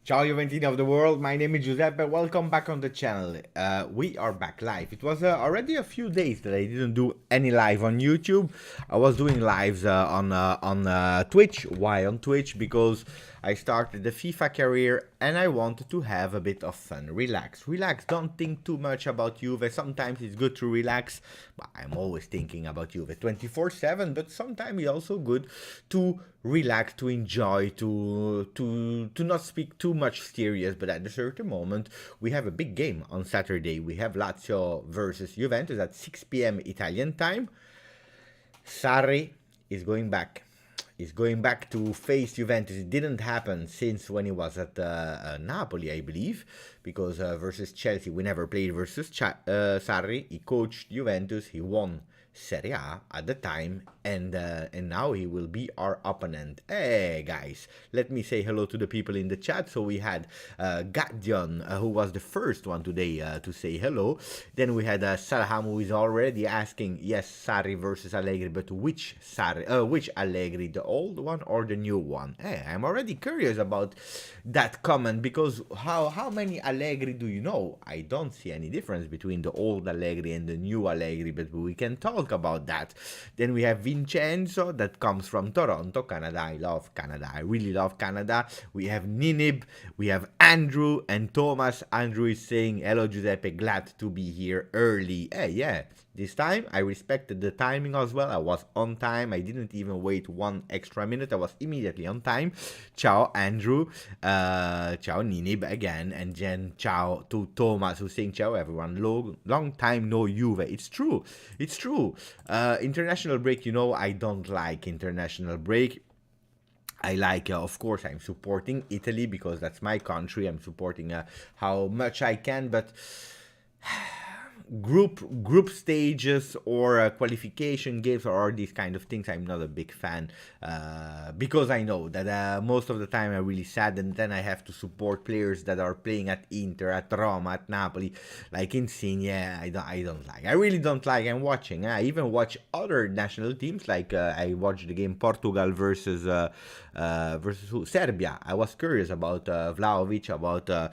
Ciao Juventini of the world, my name is Giuseppe, welcome back on the channel. We are back live. It was already a few days that I didn't do any live on YouTube. I was doing lives on Twitch. Why on Twitch? Because I started the FIFA career and I wanted to have a bit of fun. Relax, don't think too much about Juve. Sometimes it's good to relax, but I'm always thinking about Juve 24/7, but sometimes it's also good to relax, to enjoy, to not speak too much serious, but at a certain moment we have a big game on Saturday. We have Lazio versus Juventus at 6 p.m. Italian time. Sarri is going back. He's going back to face Juventus. It didn't happen since when he was at Napoli, I believe, because versus Chelsea we never played versus Sarri. He coached Juventus. He won Serie A at the time, and now he will be our opponent. Hey guys, let me say hello to the people in the chat. So we had Gadion, who was the first one today to say hello. Then we had Salham, who is already asking, yes, Sarri versus Allegri, but which Sarri, which Allegri, the old one or the new one? Hey, I'm already curious about that comment, because how many Allegri do you know? I don't see any difference between the old Allegri and the new Allegri, but we can talk about that. Then we have Vincenzo, that comes from Toronto, Canada. I love Canada. I really love Canada. We have Ninib, we have Andrew and Thomas. Andrew is saying, hello Giuseppe, glad to be here early. Hey, yeah. This time, I respected the timing as well. I was on time. I didn't even wait one extra minute. I was immediately on time. Ciao, Andrew. Ciao, Ninib again. And then ciao to Thomas, who's saying ciao, everyone. Long time no Juve. It's true. It's true. International break, I don't like international break. I like, of course, I'm supporting Italy because that's my country. I'm supporting how much I can, but group stages or qualification games or these kind of things, I'm not a big fan, because I know that most of the time I'm really sad, and then I have to support players that are playing at Inter, at Roma, at Napoli, like Insigne. I don't like. I really don't like. I'm watching. I even watch other national teams, like I watched the game Portugal versus who? Serbia. I was curious about Vlahovic, about the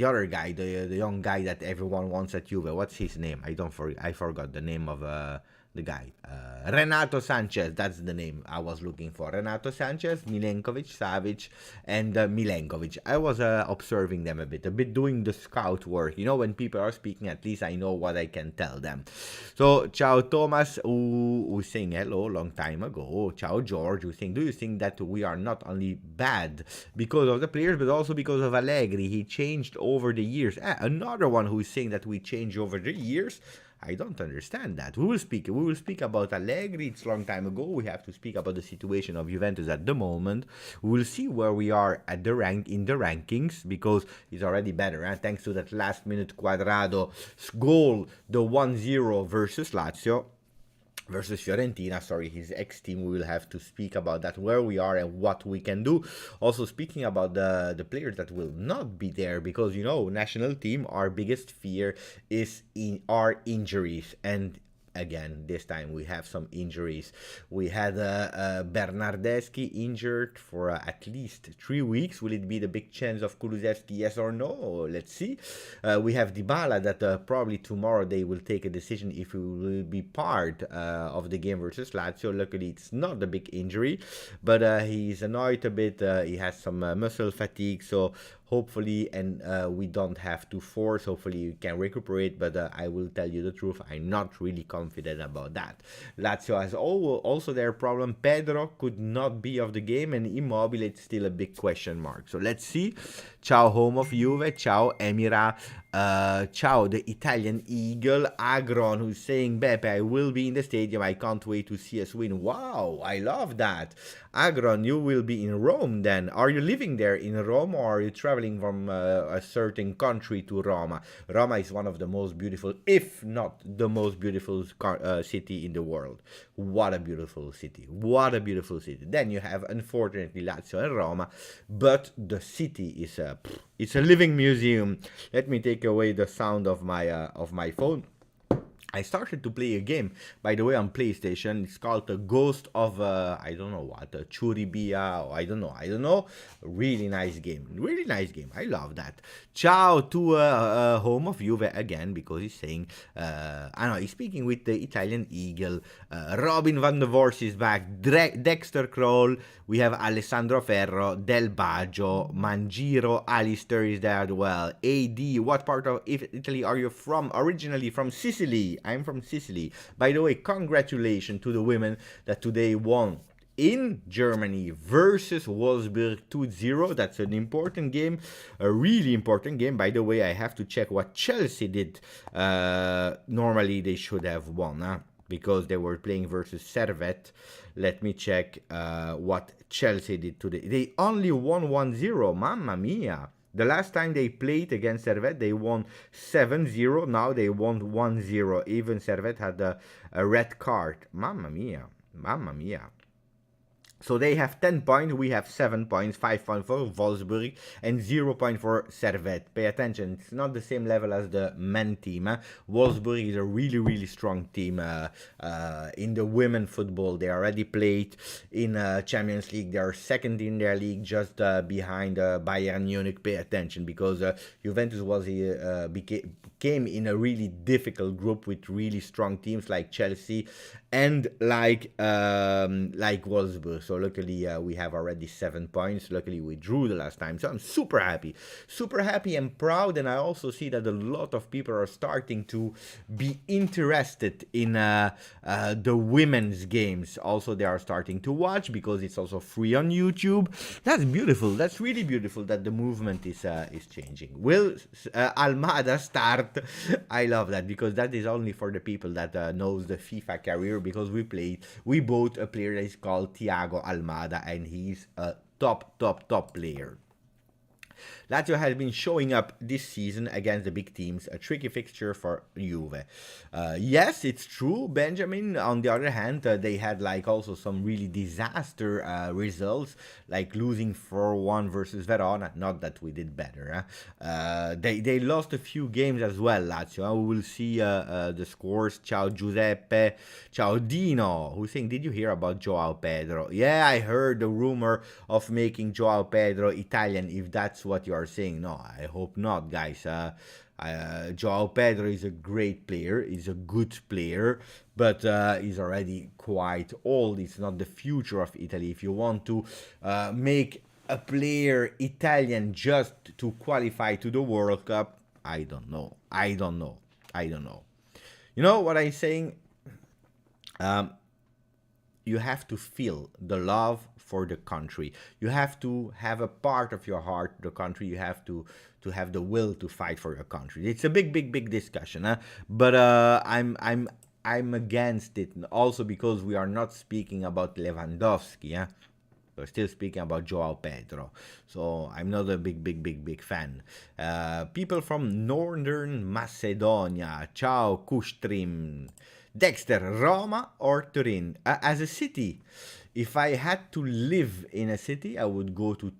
other guy, the young guy that everyone wants at Juve. What's his name? I forgot the name of the guy. Renato Sanchez, that's the name I was looking for. Renato Sanchez, Milenkovic, Savic, and Milenkovic. I was observing them a bit doing the scout work. When people are speaking, at least I know what I can tell them. So, ciao Thomas, who's saying hello, long time ago. Ciao George, who's saying, do you think that we are not only bad because of the players, but also because of Allegri? He changed over the years. Another one who is saying that we change over the years. I don't understand that. We will speak about Allegri. It's a long time ago. We have to speak about the situation of Juventus at the moment. We will see where we are at in the rankings, because it's already better. Thanks to that last minute Quadrado goal, the 1-0 versus Lazio. Versus Fiorentina, his ex-team. We will have to speak about that, where we are and what we can do. Also speaking about the players that will not be there, because national team, our biggest fear is our injuries, and again, this time we have some injuries. We had Bernardeschi injured for at least 3 weeks. Will it be the big chance of Kulusevski, yes or no? Let's see. We have Dybala that probably tomorrow they will take a decision if he will be part of the game versus Lazio. Luckily, it's not a big injury, but he's annoyed a bit. He has some muscle fatigue, so hopefully, and we don't have to force. Hopefully you can recuperate, but I will tell you the truth, I'm not really confident about that. Lazio has also their problem. Pedro could not be of the game, and Immobile, it's still a big question mark. So let's see. Ciao, home of Juve. Ciao, Emira. Ciao, the Italian Eagle. Agron, who's saying, Beppe, I will be in the stadium. I can't wait to see us win. Wow, I love that. Agron, you will be in Rome then. Are you living there in Rome, or are you traveling from a certain country to Roma? Roma is one of the most beautiful, if not the most beautiful city in the world. What a beautiful city. What a beautiful city. Then you have, unfortunately, Lazio and Roma, but the city is it's a living museum. Let me take away the sound of my phone. I started to play a game, by the way, on PlayStation. It's called The Ghost of, I don't know what, Churibia, or I don't know. Really nice game. Really nice game. I love that. Ciao to home of Juve again, because he's saying, I know, he's speaking with the Italian Eagle. Robin van der Vorst is back. Dexter Kroll. We have Alessandro Ferro, Del Baggio, Mangiro, Alistair is there as well. AD, what part of Italy are you from? Originally from Sicily. I'm from Sicily. By the way, congratulations to the women that today won in Germany versus Wolfsburg 2-0. That's an important game, a really important game. By the way, I have to check what Chelsea did. Normally they should have won, huh? Because they were playing versus Servette. Let me check what Chelsea did today. They only won 1-0. Mamma mia. The last time they played against Servette, they won 7-0. Now they won 1-0. Even Servette had a red card. Mamma mia. Mamma mia. So they have 10 points, we have 7 points, 5 points for Wolfsburg and 0 points for Servette. Pay attention, it's not the same level as the men team. Wolfsburg is a really, really strong team in the women football. They already played in Champions League. They are second in their league, just behind Bayern Munich. Pay attention, because Juventus was came in a really difficult group with really strong teams like Chelsea and like Wolfsburg. So luckily we have already 7 points. Luckily we drew the last time. So I'm super happy and proud. And I also see that a lot of people are starting to be interested in the women's games. Also, they are starting to watch because it's also free on YouTube. That's beautiful. That's really beautiful that the movement is changing. Will Almada start? I love that, because that is only for the people that knows the FIFA career, because we bought a player that is called Thiago Almada, and he's a top player. Lazio has been showing up this season against the big teams, a tricky fixture for Juve. Yes, it's true, Benjamin. On the other hand, they had like also some really disaster results, like losing 4-1 versus Verona. Not that we did better. They lost a few games as well, Lazio. We will see the scores. Ciao Giuseppe, ciao Dino, who's saying, did you hear about Joao Pedro? Yeah, I heard the rumor of making Joao Pedro Italian, if that's what you are saying. No, I hope not, guys. Joao Pedro is a great player. He's a good player, but he's already quite old. It's not the future of Italy. If you want to make a player Italian just to qualify to the World Cup, I don't know. You know what I'm saying? You have to feel the love for the country. You have to have a part of your heart, the country. You have to have the will to fight for your country. It's a big discussion, huh? But I'm against it. Also because we are not speaking about Lewandowski, huh? We're still speaking about Joao Pedro. So I'm not a big fan. People from Northern Macedonia. Ciao Kustrim. Dexter, Roma or Turin? As a city, if I had to live in a city, I would go to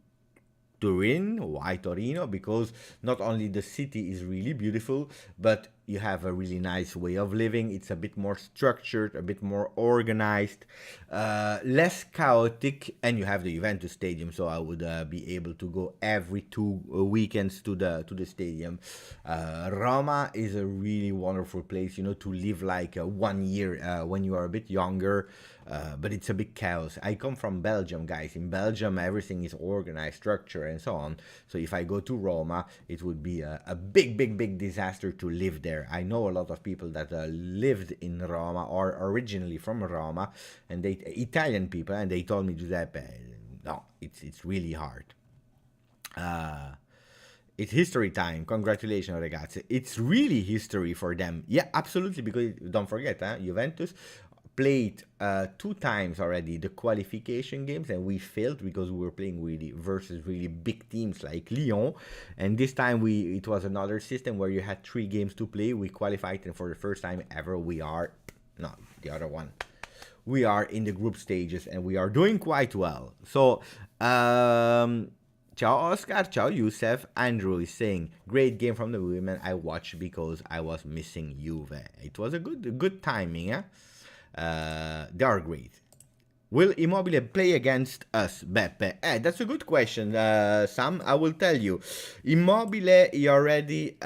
Turin. Why Torino? Because not only the city is really beautiful, but you have a really nice way of living. It's a bit more structured, a bit more organized, less chaotic, and you have the Juventus stadium, so I would be able to go every 2 weekends to the stadium. Roma is a really wonderful place, you know, to live like 1 year when you are a bit younger. But it's a big chaos. I come from Belgium, guys. In Belgium, everything is organized, structured, and so on. So if I go to Roma, it would be a big disaster to live there. I know a lot of people that lived in Roma or originally from Roma, and they Italian people, and they told me, Giuseppe, no, it's really hard. It's history time. Congratulations, ragazzi. It's really history for them. Yeah, absolutely, because don't forget, Juventus played 2 times already the qualification games, and we failed because we were playing really versus really big teams like Lyon. And this time it was another system where you had 3 games to play. We qualified, and for the first time ever, we are in the group stages, and we are doing quite well. So Ciao Oscar, ciao Youssef. Andrew is saying, great game from the women. I watched because I was missing Juve. It was a good timing, eh? They are great. Will Immobile play against us, Beppe? That's a good question, Sam. I will tell you. Immobile, he already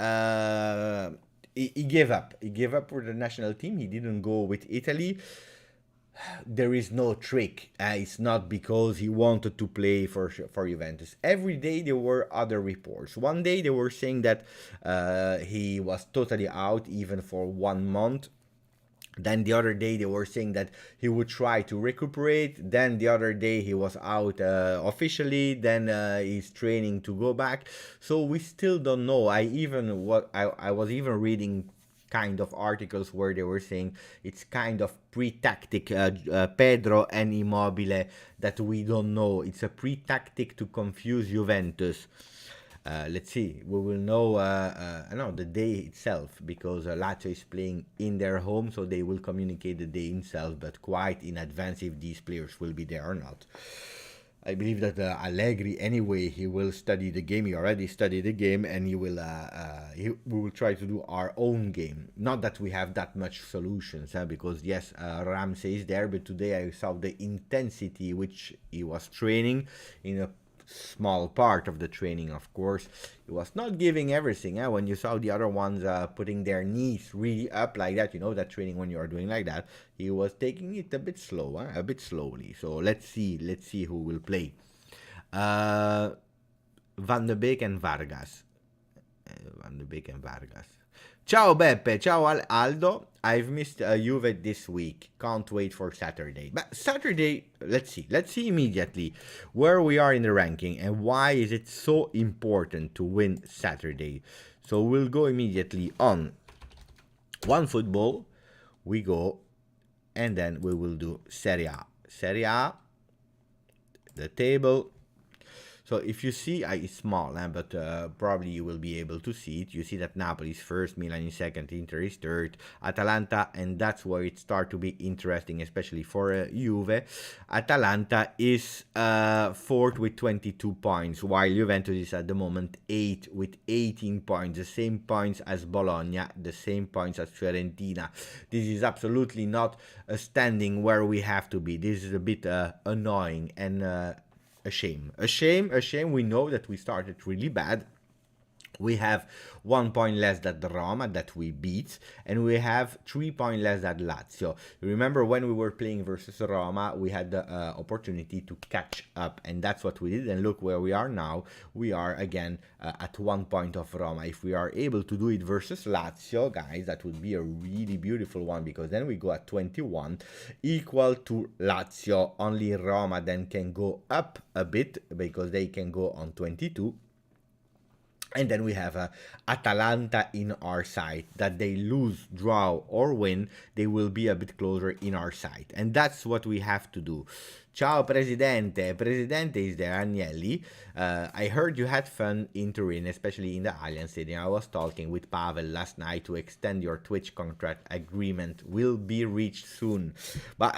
he gave up. He gave up for the national team. He didn't go with Italy. There is no trick. It's not because he wanted to play for Juventus. Every day there were other reports. One day they were saying that he was totally out, even for 1 month. Then the other day they were saying that he would try to recuperate. Then the other day he was out officially. Then he's training to go back. So we still don't know. I was even reading kind of articles where they were saying it's kind of pre-tactic, Pedro and Immobile, that we don't know. It's a pre-tactic to confuse Juventus. Let's see. We will know the day itself, because Lazio is playing in their home, so they will communicate the day itself, but quite in advance if these players will be there or not. I believe that Allegri, anyway, he will study the game. He already studied the game, and we will try to do our own game. Not that we have that much solutions, because yes, Ramsey is there, but today I saw the intensity which he was training in a small part of the training, of course. He was not giving everything. When you saw the other ones putting their knees really up like that, that training when you are doing like that, he was taking it a bit slow, a bit slowly. So let's see who will play. Van de Beek and Vargas. Ciao Beppe, ciao Aldo. I've missed Juve this week. Can't wait for Saturday. But Saturday, let's see immediately where we are in the ranking and why is it so important to win Saturday. So we'll go immediately on OneFootball. We go, and then we will do Serie A. The table. So if you see, it's small, but probably you will be able to see it. You see that Napoli is first, Milan is second, Inter is third, Atalanta, and that's where it starts to be interesting, especially for Juve. Atalanta is fourth with 22 points, while Juventus is at the moment 8th with 18 points, the same points as Bologna, the same points as Fiorentina. This is absolutely not a standing where we have to be. This is a bit annoying and a shame. We know that we started really bad. We have 1 point less than the Roma that we beat, and we have 3 points less than Lazio. Remember when we were playing versus Roma, we had the opportunity to catch up, and that's what we did. And look where we are now. We are again at 1 point of Roma. If we are able to do it versus Lazio, guys, that would be a really beautiful one, because then we go at 21, equal to Lazio. Only Roma then can go up a bit, because they can go on 22. And then we have Atalanta in our side. That they lose, draw, or win, they will be a bit closer in our side. And that's what we have to do. Ciao Presidente. Presidente is there, Agnelli. I heard you had fun in Turin, especially in the Allianz Stadium. I was talking with Pavel last night to extend your Twitch contract agreement. Will be reached soon. But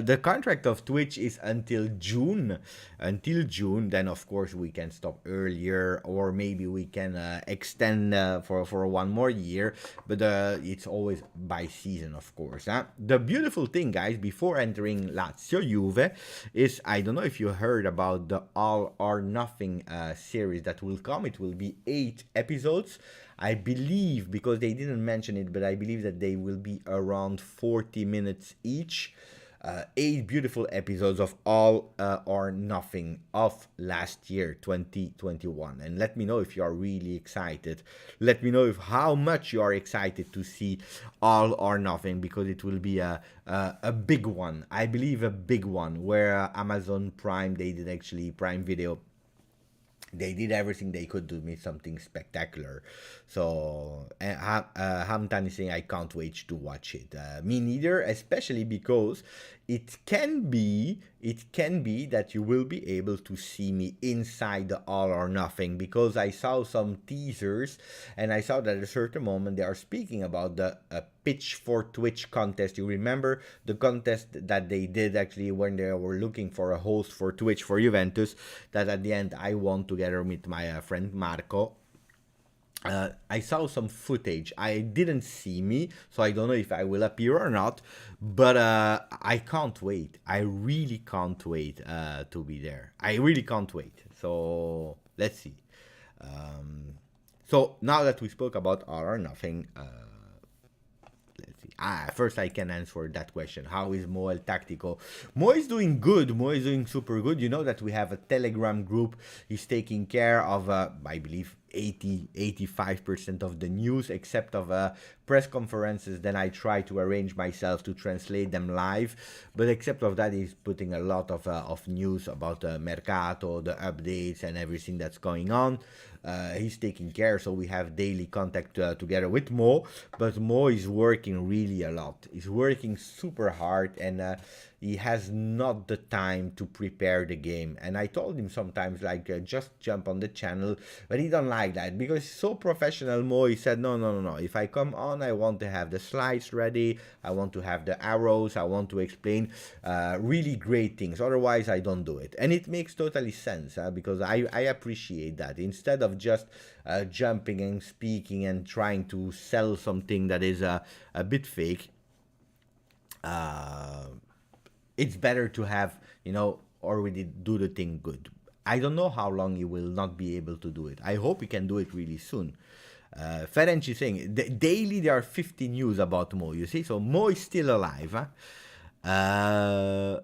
the contract of Twitch is until June. Then of course we can stop earlier, or maybe we can extend for 1 more year. But it's always by season, of course. The beautiful thing, guys, before entering Lazio Juve, is, I don't know if you heard about the All or Nothing series that will come. It will be 8 episodes, I believe, because they didn't mention it, but I believe that they will be around 40 minutes each. 8 beautiful episodes of All or Nothing of last year, 2021. And let me know if you are really excited. Let me know how much you are excited to see All or Nothing, because it will be a big one. I believe a big one, where Amazon Prime, they did actually, Prime Video, they did everything they could to make something spectacular. So Hamtan is saying, I can't wait to watch it. Me neither, especially because it can be that you will be able to see me inside the All or Nothing, because I saw some teasers and I saw that at a certain moment they are speaking about the pitch for Twitch contest. You remember the contest that they did actually when they were looking for a host for Twitch for Juventus, that at the end I won together with my friend Marco. I saw some footage. I didn't see me, so I don't know if I will appear or not. But I can't wait. I really can't wait to be there. I really can't wait. So let's see. So now that we spoke about All or Nothing, let's see. First I can answer that question. How is Mo El Tactico? Mo is doing good. Mo is doing super good. You know that we have a Telegram group. He's taking care of, I believe, 85% of the news, except of press conferences. Then I try to arrange myself to translate them live. But except of that, he's putting a lot of news about the Mercato, the updates, and everything that's going on. He's taking care, so we have daily contact together with Mo. But Mo is working really a lot. He's working super hard, and he has not the time to prepare the game. And I told him sometimes, like, just jump on the channel, but he don't like that because he's so professional. Mo, he said, no. If I come on, I want to have the slides ready. I want to have the arrows. I want to explain really great things. Otherwise, I don't do it. And it makes totally sense because I appreciate that. Instead of just jumping and speaking and trying to sell something that is a bit fake, it's better to have, already do the thing good. I don't know how long you will not be able to do it. I hope you can do it really soon. Ferenc is saying, daily there are 50 news about Mo, you see? So Mo is still alive. Huh?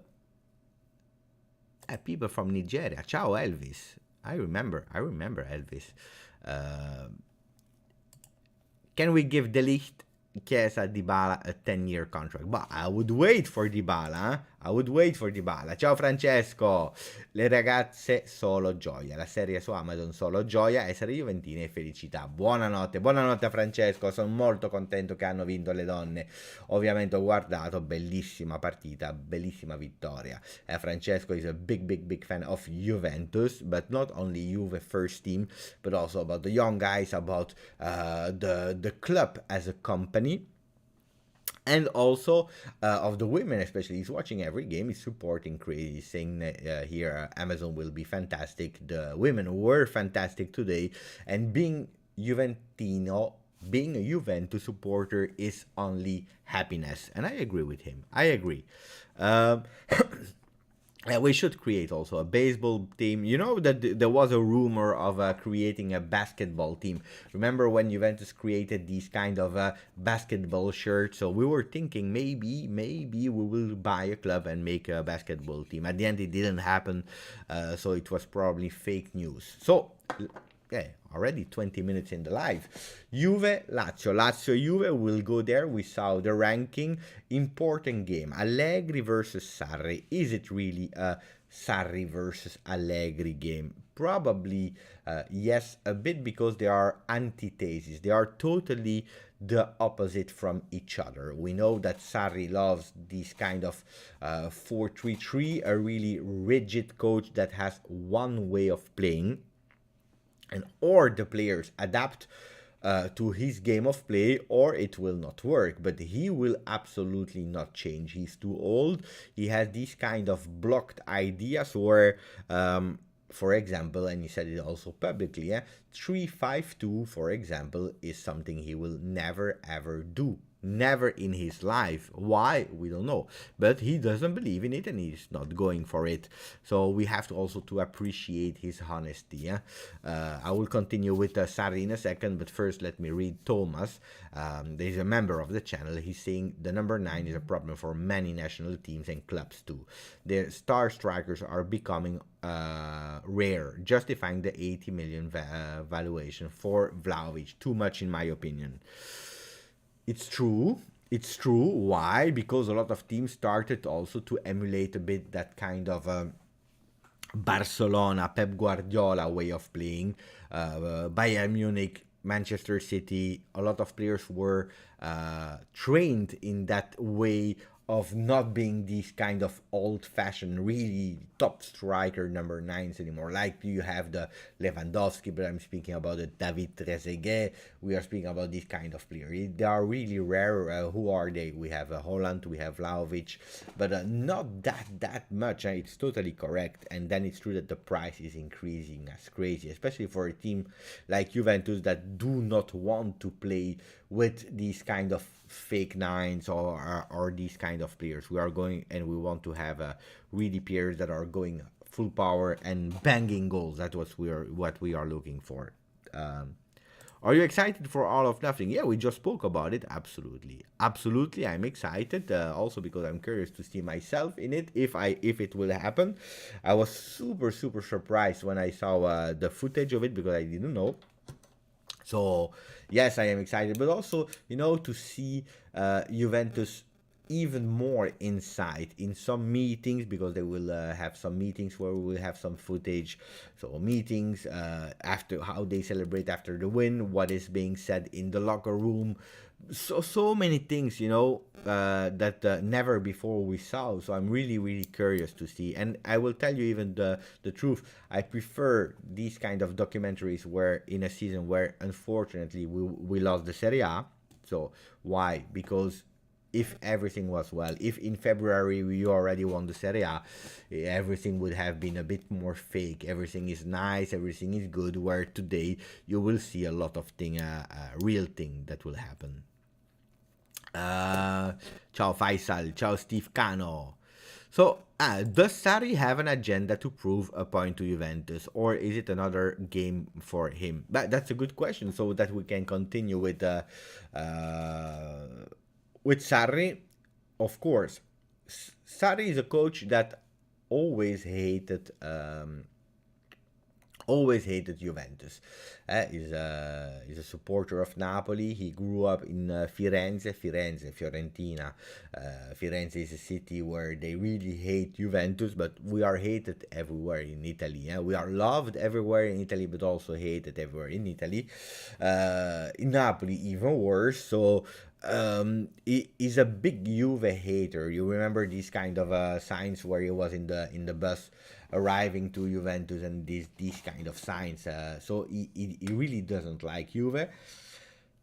People from Nigeria. Ciao, Elvis. I remember Elvis. Can we give the Ligt, Chiesa, Dybala a 10-year contract? But I would wait for Dybala. Huh? I would wait for Dybala. Ciao Francesco. Le ragazze solo gioia. La serie su Amazon solo gioia. Essere juventini e felicità. Buonanotte a Francesco. Sono molto contento che hanno vinto le donne. Ovviamente ho guardato, bellissima partita, bellissima vittoria. Francesco is a big fan of Juventus, but not only Juve first team, but also about the young guys, about the club as a company. And also of the women, especially. He's watching every game. He's supporting crazy. He's saying here Amazon will be fantastic. The women were fantastic today. And being Juventino, being a Juventus supporter is only happiness. And I agree with him. I agree. We should create also a baseball team. You know that there was a rumor of creating a basketball team. Remember when Juventus created these kind of basketball shirts? So we were thinking maybe we will buy a club and make a basketball team. At the end, it didn't happen. So it was probably fake news. So, yeah, already 20 minutes in the live. Juve, Lazio, Juve will go there. We saw the ranking. Important game. Allegri versus Sarri. Is it really a Sarri versus Allegri game? Probably yes, a bit, because they are antitheses. They are totally the opposite from each other. We know that Sarri loves this kind of 4-3-3, a really rigid coach that has one way of playing. And or the players adapt to his game of play, or it will not work. But he will absolutely not change. He's too old. He has these kind of blocked ideas where, for example, and he said it also publicly, 3-5-2, for example, is something he will never ever do. Never in his life. Why? We don't know. But he doesn't believe in it and he's not going for it. So we have to also to appreciate his honesty. I will continue with Sarri in a second, but first let me read Thomas. There's a member of the channel. He's saying the number 9 is a problem for many national teams and clubs too. Their star strikers are becoming rare, justifying the 80 million valuation for Vlahovic. Too much in my opinion. It's true. Why? Because a lot of teams started also to emulate a bit that kind of Barcelona, Pep Guardiola way of playing. Bayern Munich, Manchester City, a lot of players were trained in that way of not being these kind of old-fashioned, really top striker number nines anymore. Like you have the Lewandowski, but I'm speaking about the David Trezeguet. We are speaking about this kind of player. They are really rare. Who are they? We have Holland, we have Vlahovic, but not that much. It's totally correct. And then it's true that the price is increasing as crazy, especially for a team like Juventus that do not want to play with these kind of fake nines or these kind of players. We are going and we want to have really players that are going full power and banging goals. That's what we are looking for. Are you excited for All of Nothing? Yeah, we just spoke about it. Absolutely, I'm excited. Also because I'm curious to see myself in it if it will happen. I was super surprised when I saw the footage of it because I didn't know. So yes, I am excited, but also to see Juventus even more inside in some meetings, because they will have some meetings where we will have some footage. So meetings after how they celebrate after the win, what is being said in the locker room, so many things that never before we saw. So I'm really curious to see, and I will tell you even the truth. I prefer these kind of documentaries where in a season where unfortunately we lost the Serie A. So why? Because if everything was well, if in February we already won the Serie A, everything would have been a bit more fake. Everything is nice, everything is good, where today you will see a lot of real thing that will happen. Ciao Faisal, ciao Steve Cano. So, does Sarri have an agenda to prove a point to Juventus, or is it another game for him? But that's a good question, so that we can continue with Sarri. Of course, Sarri is a coach that always hated Juventus. He's a supporter of Napoli. He grew up in Fiorentina. Firenze is a city where they really hate Juventus, but we are hated everywhere in Italy. We are loved everywhere in Italy, but also hated everywhere in Italy. In Napoli, even worse. So he's a big Juve hater. You remember these kind of signs where he was in the bus arriving to Juventus, and these kind of signs. So he really doesn't like Juve.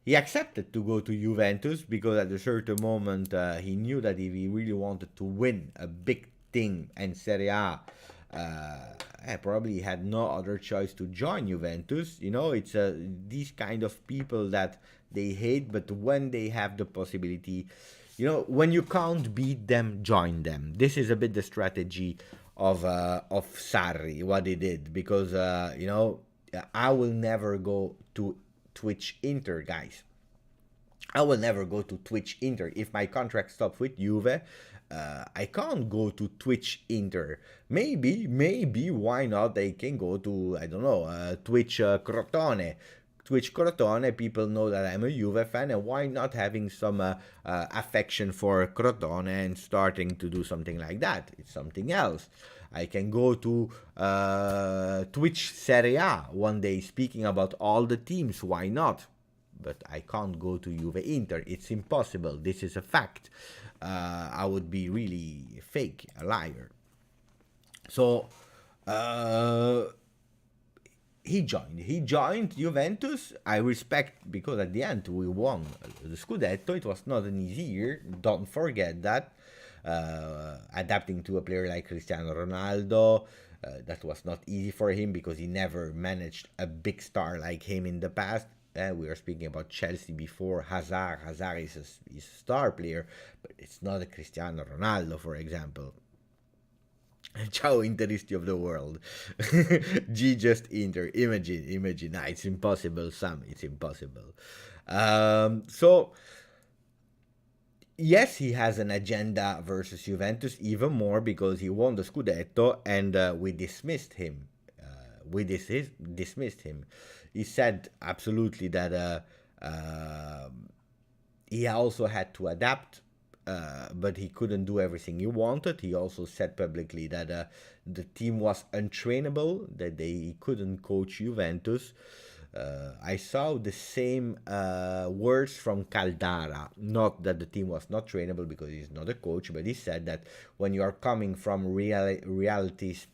He accepted to go to Juventus because at a certain moment he knew that if he really wanted to win a big thing and Serie A, probably had no other choice to join Juventus. It's these kind of people that they hate, but when they have the possibility, when you can't beat them, join them. This is a bit the strategy of Sarri, what he did, because I will never go to Twitch Inter, guys. I will never go to Twitch Inter. If my contract stops with Juve, I can't go to Twitch Inter. Maybe, why not? They can go to, I don't know, Twitch Crotone. Twitch Crotone, people know that I'm a Juve fan, and why not having some affection for Crotone and starting to do something like that? It's something else. I can go to Twitch Serie A one day speaking about all the teams, why not? But I can't go to Juve Inter. It's impossible. This is a fact. I would be really fake, a liar. So he joined Juventus. I respect, because at the end we won the Scudetto. It was not an easy year. Don't forget that. Adapting to a player like Cristiano Ronaldo, that was not easy for him because he never managed a big star like him in the past. We were speaking about Chelsea before. Hazard is a star player, but it's not a Cristiano Ronaldo, for example. Ciao Interisti of the world. Just Inter. Imagine. Nah, it's impossible, Sam. It's impossible. So yes, he has an agenda versus Juventus, even more because he won the Scudetto and we dismissed him. Dismissed him. He said absolutely that he also had to adapt, but he couldn't do everything he wanted. He also said publicly that the team was untrainable, that he couldn't coach Juventus. I saw the same words from Caldara. Not that the team was not trainable because he's not a coach, but he said that when you are coming from realities,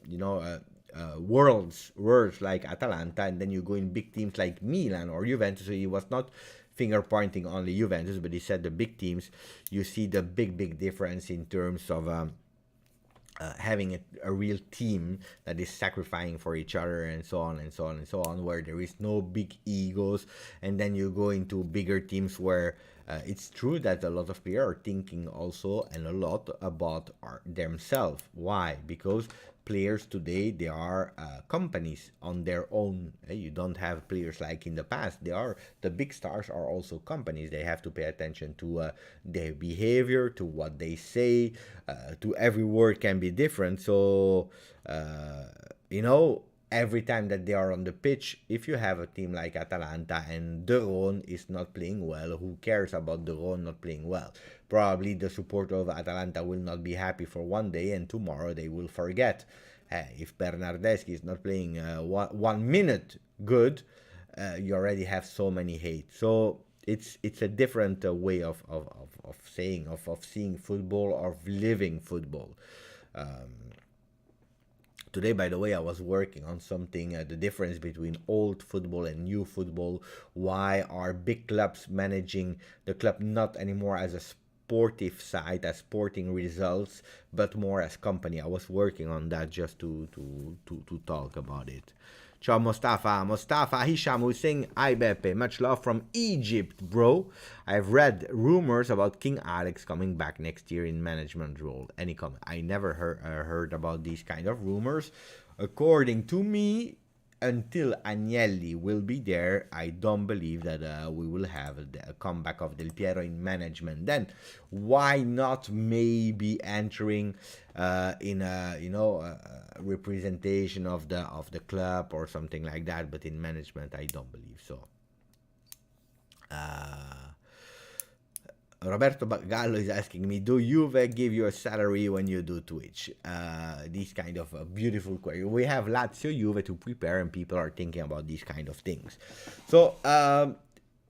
worlds like Atalanta, and then you go in big teams like Milan or Juventus. So he was not finger pointing only Juventus, but he said the big teams, you see the big difference in terms of having a real team that is sacrificing for each other and so on and so on and so on, where there is no big egos. And then you go into bigger teams where it's true that a lot of players are thinking also and a lot about themselves. Why? Because players today, they are companies on their own. You don't have players like in the past. The big stars are also companies. They have to pay attention to their behavior, to what they say, to every word can be different. So every time that they are on the pitch, if you have a team like Atalanta and De Roon is not playing well, who cares about De Roon not playing well? Probably the supporter of Atalanta will not be happy for one day, and tomorrow they will forget. If Bernardeschi is not playing 1 minute good, you already have so many hate. So it's a different way of seeing football, of living football. Today, by the way, I was working on something, the difference between old football and new football. Why are big clubs managing the club not anymore as a sportive side, as sporting results, but more as company? I was working on that just to talk about it. Ciao Mustafa Hisham who's saying, hi Beppe, much love from Egypt, bro. I've read rumors about King Alex coming back next year in management role. Any comment? I never heard about these kind of rumors. According to me, until Agnelli will be there, I don't believe that we will have a comeback of Del Piero in management. Then why not maybe entering in a representation of the club or something like that, but in management I don't believe so. Roberto Gallo is asking me, do Juve give you a salary when you do Twitch? These kind of beautiful questions. We have Lazio, Juve to prepare, and people are thinking about these kind of things. So,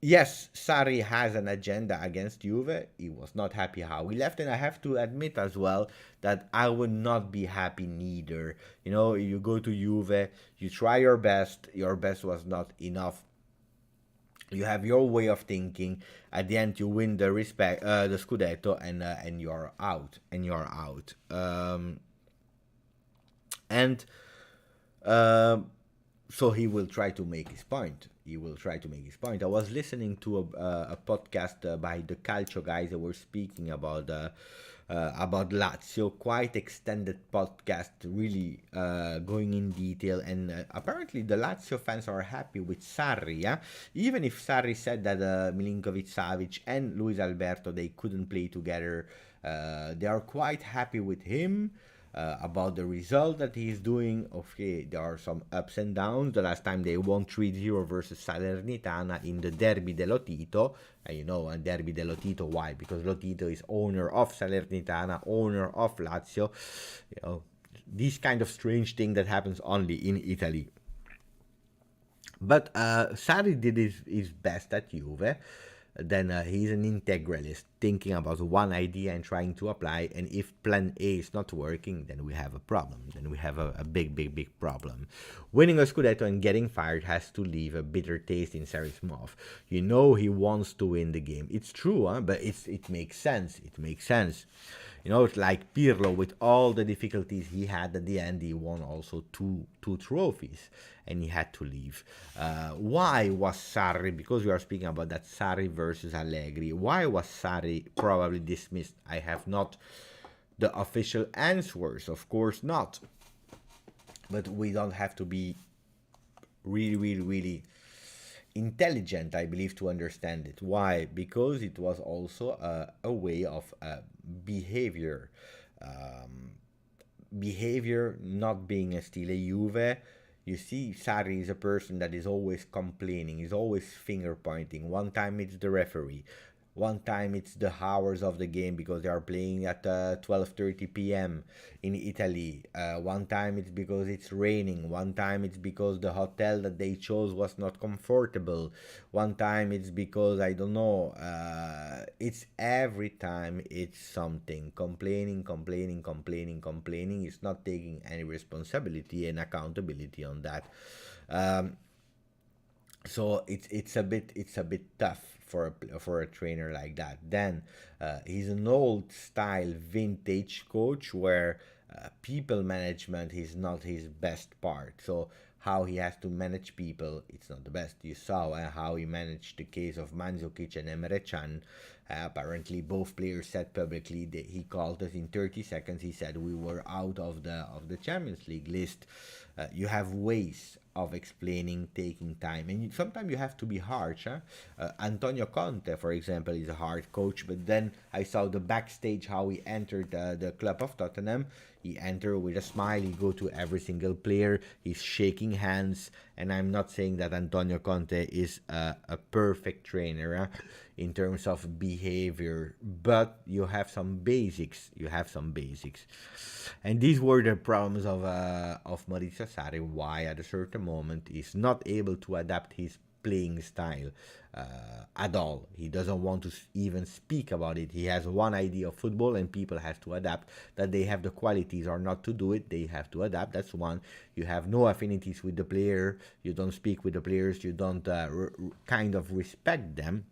yes, Sarri has an agenda against Juve. He was not happy how he left, and I have to admit as well that I would not be happy neither. You go to Juve, you try your best was not enough. You have your way of thinking. At the end, you win the Scudetto, and you're out. So he will try to make his point. I was listening to a podcast by the Calcio guys that were speaking about Lazio, quite extended podcast, really going in detail, and apparently the Lazio fans are happy with Sarri, yeah? Even if Sarri said that Milinkovic-Savic and Luis Alberto, they couldn't play together, they are quite happy with him. About the result that he's doing. Okay, there are some ups and downs. The last time they won 3-0 versus Salernitana in the Derby dello Tito. A Derby dello Tito, why? Because Lotito is owner of Salernitana, owner of Lazio. This kind of strange thing that happens only in Italy. But Sarri did his best at Juve. Then he's an integralist, thinking about one idea and trying to apply. And if plan A is not working, then we have a problem. Then we have a big problem. Winning a Scudetto and getting fired has to leave a bitter taste in Sarri's mouth. He wants to win the game. It's true, but it makes sense. It's like Pirlo, with all the difficulties he had at the end, he won also two trophies, and he had to leave. Why was Sarri, because we are speaking about that Sarri versus Allegri, why was Sarri probably dismissed? I have not the official answers, of course not. But we don't have to be really intelligent, I believe, to understand it. Why? Because it was also a way of behavior. Behavior not being a stile Juve. You see, Sarri is a person that is always complaining, is always finger pointing. One time it's the referee, One time it's the hours of the game because they are playing at 12:30 p.m. in Italy. One time it's because it's raining. One time it's because the hotel that they chose was not comfortable. One time it's because I don't know. It's every time it's something. Complaining, complaining, complaining, complaining. It's not taking any responsibility and accountability on that. Um, so it's a bit tough for a trainer like that. Then he's an old style vintage coach where people management is not his best part. So how he has to manage people, it's not the best. You saw how he managed the case of Mandzukic and Emre Can. Apparently, both players said publicly that he called us in 30 seconds. He said we were out of the Champions League list. You have ways of explaining, taking time, and sometimes you have to be harsh. Antonio Conte, for example, is a hard coach, but then I saw the backstage how he entered the club of Tottenham. He entered with a smile. He go to every single player. He's shaking hands, and I'm not saying that Antonio Conte is a perfect trainer in terms of behavior, but you have some basics. You have some basics. And these were the problems of Maurizio Sarri. Why at a certain moment he's not able to adapt his playing style at all. He doesn't want to even speak about it. He has one idea of football, and people have to adapt. That they have the qualities or not to do it, they have to adapt. That's one. You have no affinities with the player. You don't speak with the players. You don't kind of respect them.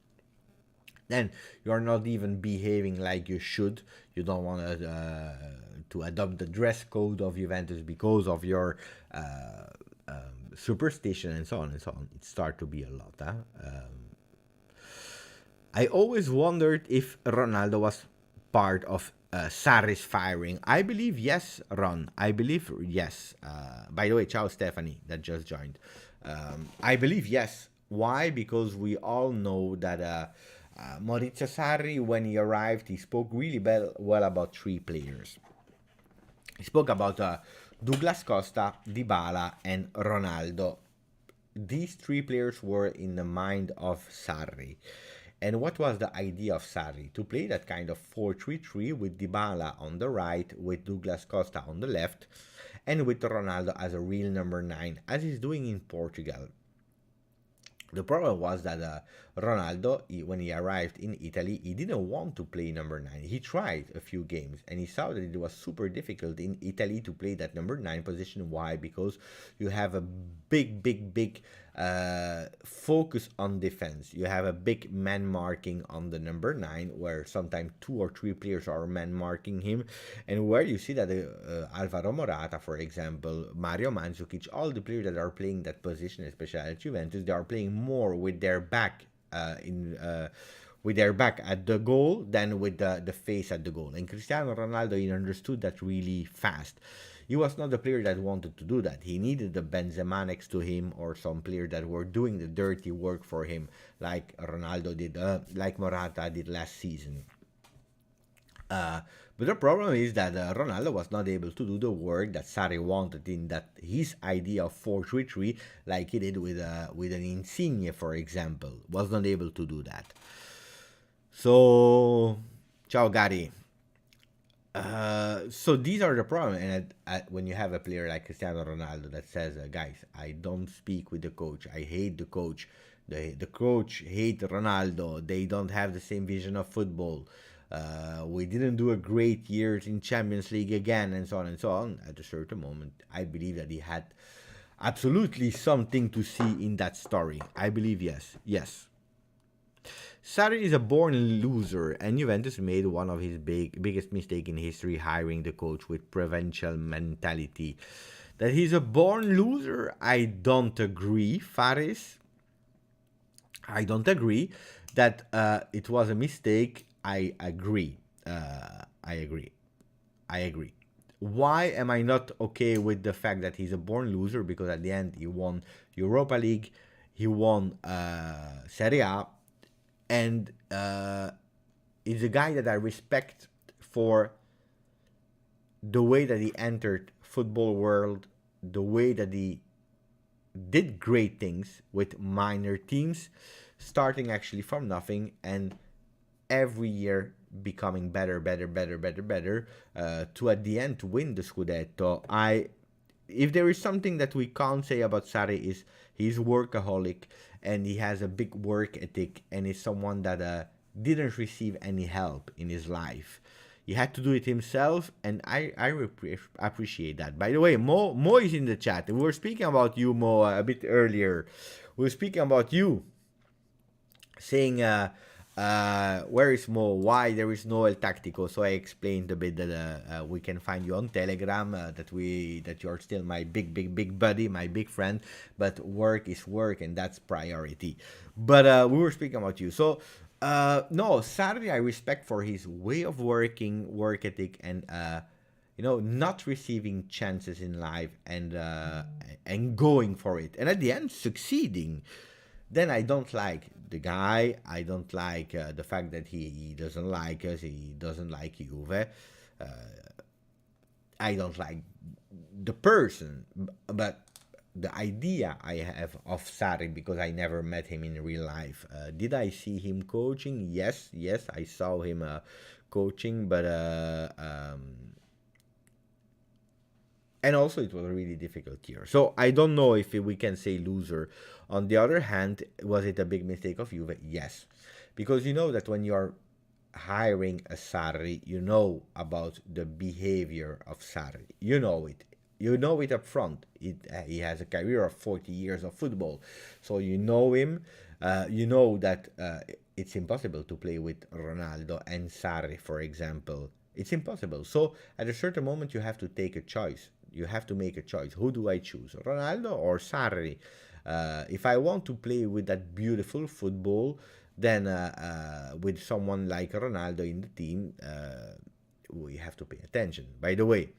Then you're not even behaving like you should. You don't want to adopt the dress code of Juventus because of your superstition and so on and so on. It starts to be a lot. I always wondered if Ronaldo was part of Sarri's firing. I believe yes, Ron. I believe yes. By the way, ciao Stephanie that just joined. I believe yes. Why? Because we all know that Maurizio Sarri, when he arrived, he spoke really well about three players. He spoke about Douglas Costa, Dybala, and Ronaldo. These three players were in the mind of Sarri. And what was the idea of Sarri? To play that kind of 4-3-3 with Dybala on the right, with Douglas Costa on the left, and with Ronaldo as a real number 9, as he's doing in Portugal. The problem was that Ronaldo, when he arrived in Italy, he didn't want to play number 9. He tried a few games and he saw that it was super difficult in Italy to play that number 9 position. Why? Because you have a big focus on defense. You have a big man marking on the number 9, where sometimes 2 or 3 players are man marking him, and where you see that Alvaro Morata, for example, Mario Mandzukic, all the players that are playing that position, especially at Juventus, they are playing more with their back with their back at the goal than with the face at the goal. And Cristiano Ronaldo, he understood that really fast. He was not the player that wanted to do that. He needed the Benzema next to him, or some player that were doing the dirty work for him, like Ronaldo did, like Morata did last season. But the problem is that Ronaldo was not able to do the work that Sarri wanted in that his idea of 4-3-3, like he did with an Insigne, for example, was not able to do that. So, ciao Gary. So these are the problems, and when you have a player like Cristiano Ronaldo that says, "Guys, I don't speak with the coach. I hate the coach. The coach hate Ronaldo. They don't have the same vision of football. We didn't do a great year in Champions League again, and so on and so on." At a certain moment, I believe that he had absolutely something to see in that story. I believe yes. Sarri is a born loser, and Juventus made one of his biggest mistake in history, hiring the coach with provincial mentality. That he's a born loser, I don't agree, Faris. I don't agree. That it was a mistake, I agree. I agree. Why am I not okay with the fact that he's a born loser? Because at the end, he won Europa League, he won Serie A, and is a guy that I respect for the way that he entered football world, the way that he did great things with minor teams, starting actually from nothing and every year becoming better, better, better, better, better, to at the end to win the Scudetto. If there is something that we can't say about Sarri is he's workaholic and he has a big work ethic and is someone that didn't receive any help in his life. He had to do it himself, and I appreciate that. By the way, Mo is in the chat. We were speaking about you, Mo, a bit earlier. We were speaking about you, saying where is Mo? Why there is no El Tactico? So I explained a bit that we can find you on Telegram. That you're still my big buddy, my big friend. But work is work, and that's priority. But we were speaking about you. So no, Sarri I respect for his way of working, work ethic, and not receiving chances in life and going for it, and at the end succeeding. Then I don't like the guy. I don't like the fact that he doesn't like us. He doesn't like Juve. I don't like the person, but the idea I have of Sarri, because I never met him in real life. Did I see him coaching? Yes, I saw him coaching, but and also it was a really difficult year. So I don't know if we can say loser. On the other hand, was it a big mistake of Juve? Yes, because you know that when you're hiring a Sarri, you know about the behavior of Sarri. You know it. You know it up front. He has a career of 40 years of football. So you know him. You know that it's impossible to play with Ronaldo and Sarri, for example. It's impossible. So at a certain moment, you have to take a choice. You have to make a choice. Who do I choose, Ronaldo or Sarri? If I want to play with that beautiful football, then with someone like Ronaldo in the team, we have to pay attention. By the way,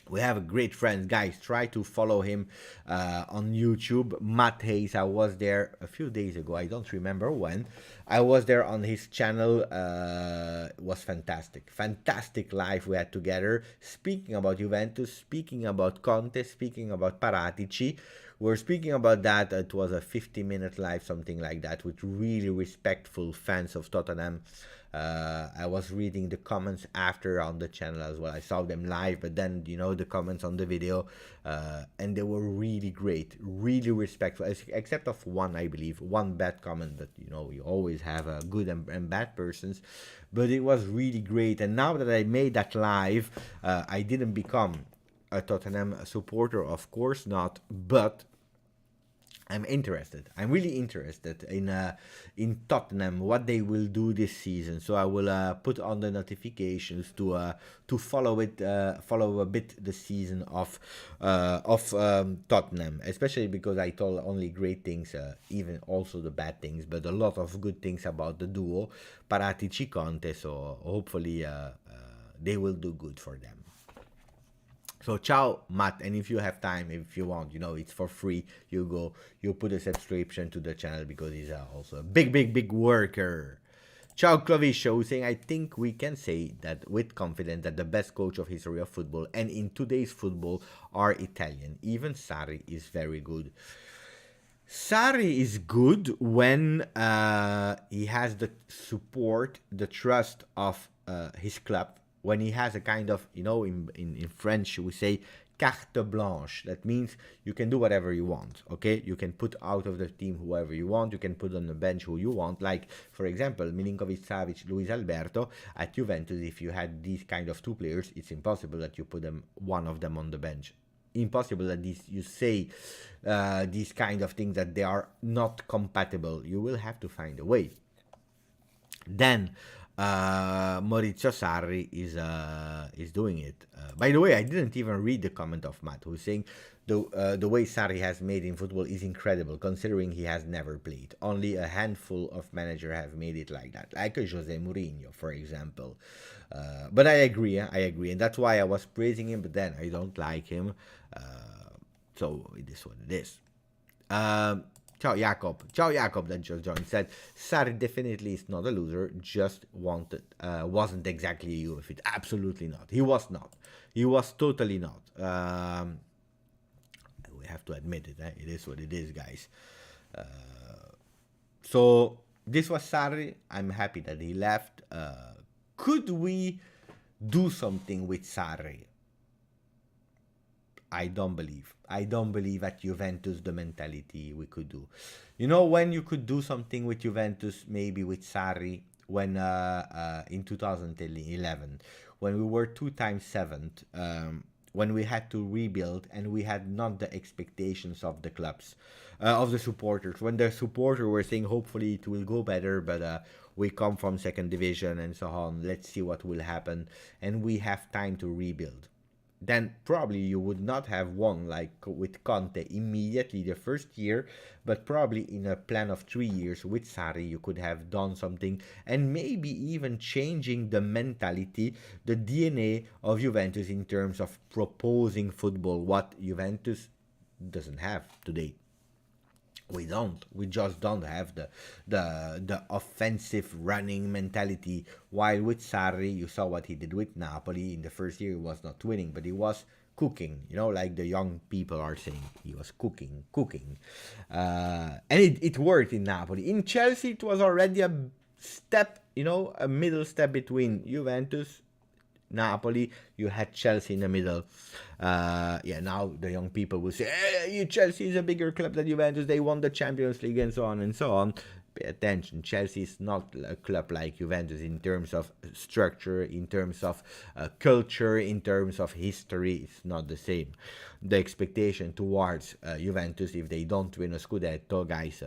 we have a great friend, guys. Try to follow him on YouTube. Matt Hayes. I was there a few days ago. I don't remember when. I was there on his channel. It was fantastic. Fantastic live we had together. Speaking about Juventus, speaking about Conte, speaking about Paratici. We're speaking about that. It was a 50-minute live, something like that, with really respectful fans of Tottenham. I was reading the comments after on the channel as well. I saw them live, but then the comments on the video, and they were really great, really respectful, except of one, I believe, one bad comment. But you always have good and bad persons. But it was really great. And now that I made that live, I didn't become a Tottenham supporter, of course not, but I'm interested. I'm really interested in Tottenham, what they will do this season. So I will put on the notifications to follow it, follow a bit the season of Tottenham, especially because I told only great things, even also the bad things, but a lot of good things about the duo Paratici Conte. So hopefully they will do good for them. So ciao, Matt, and if you have time, if you want, it's for free. You put a subscription to the channel because he's also a big worker. Ciao, Clavicio, who's saying, I think we can say that with confidence that the best coach of history of football and in today's football are Italian. Even Sarri is very good. Sarri is good when he has the support, the trust of his club. When he has a kind of, in French we say carte blanche. That means you can do whatever you want, okay? You can put out of the team whoever you want. You can put on the bench who you want. Like, for example, Milinkovic-Savic, Luis Alberto at Juventus. If you had these kind of two players, it's impossible that you put one of them on the bench. Impossible that you say these kind of things, that they are not compatible. You will have to find a way. Then Maurizio Sarri is doing it. By the way, I didn't even read the comment of Matt, who's saying the way Sarri has made in football is incredible, considering he has never played. Only a handful of managers have made it like that, like Jose Mourinho, for example. But I agree, and that's why I was praising him. But then I don't like him, so it is what it is. Ciao Jacob that just joined, said Sarri definitely is not a loser, just wasn't exactly you if it. Absolutely not. He was not. He was totally not. We have to admit it. It is what it is, guys. So this was Sarri. I'm happy that he left. Could we do something with Sarri? I don't believe. I don't believe at Juventus the mentality we could do. You know when you could do something with Juventus, maybe with Sarri, when in 2011, when we were two times seventh, when we had to rebuild and we had not the expectations of the clubs, of the supporters. When the supporters were saying hopefully it will go better, but we come from second division and so on. Let's see what will happen, and we have time to rebuild. Then probably you would not have won like with Conte immediately the first year, but probably in a plan of 3 years with Sarri you could have done something, and maybe even changing the mentality, the DNA of Juventus in terms of proposing football, what Juventus doesn't have today. We don't. We just don't have the offensive running mentality. While with Sarri, you saw what he did with Napoli. In the first year, he was not winning, but he was cooking. You know, like the young people are saying, he was cooking, and it worked in Napoli. In Chelsea, it was already a step, you know, a middle step between Juventus, Napoli. You had Chelsea in the middle. Yeah, now the young people will say, hey, Chelsea is a bigger club than Juventus. They won the Champions League and so on and so on. Pay attention. Chelsea is not a club like Juventus in terms of structure, in terms of culture, in terms of history. It's not the same. The expectation towards Juventus, if they don't win a Scudetto, guys,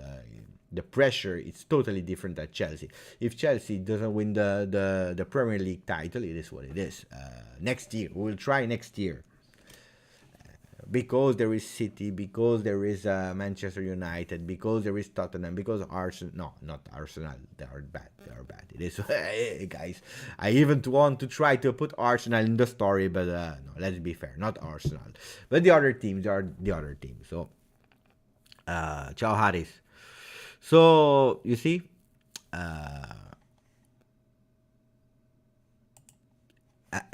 the pressure is totally different at Chelsea. If Chelsea doesn't win the Premier League title, it is what it is. Next year, we'll try next year. Because there is City, because there is Manchester United, because there is Tottenham, because Arsenal. No, not Arsenal. They are bad. They are bad. It is, guys. I even want to try to put Arsenal in the story, but no, let's be fair. Not Arsenal. But the other teams are the other teams. So, ciao, Harris. So, you see,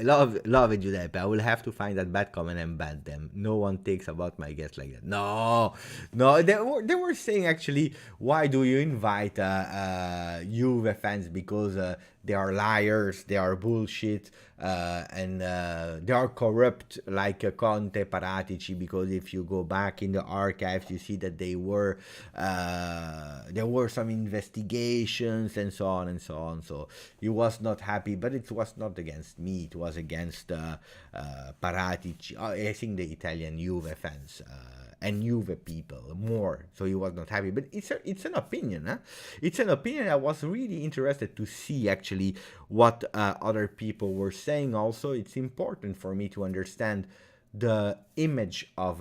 love it, Giuseppe. I will have to find that bad comment and ban them. No one takes about my guests like that. No, no. They were saying actually, why do you invite Juve fans? Because they are liars, they are bullshit, and they are corrupt like Conte, Paratici. Because if you go back in the archives, you see that there were some investigations and so on and so on. So he was not happy, but it was not against me. It was against Paratici. I think the Italian Juve fans. And Juve people more, so he was not happy. But it's an opinion, huh? It's an opinion. I was really interested to see actually what other people were saying. Also, it's important for me to understand the image of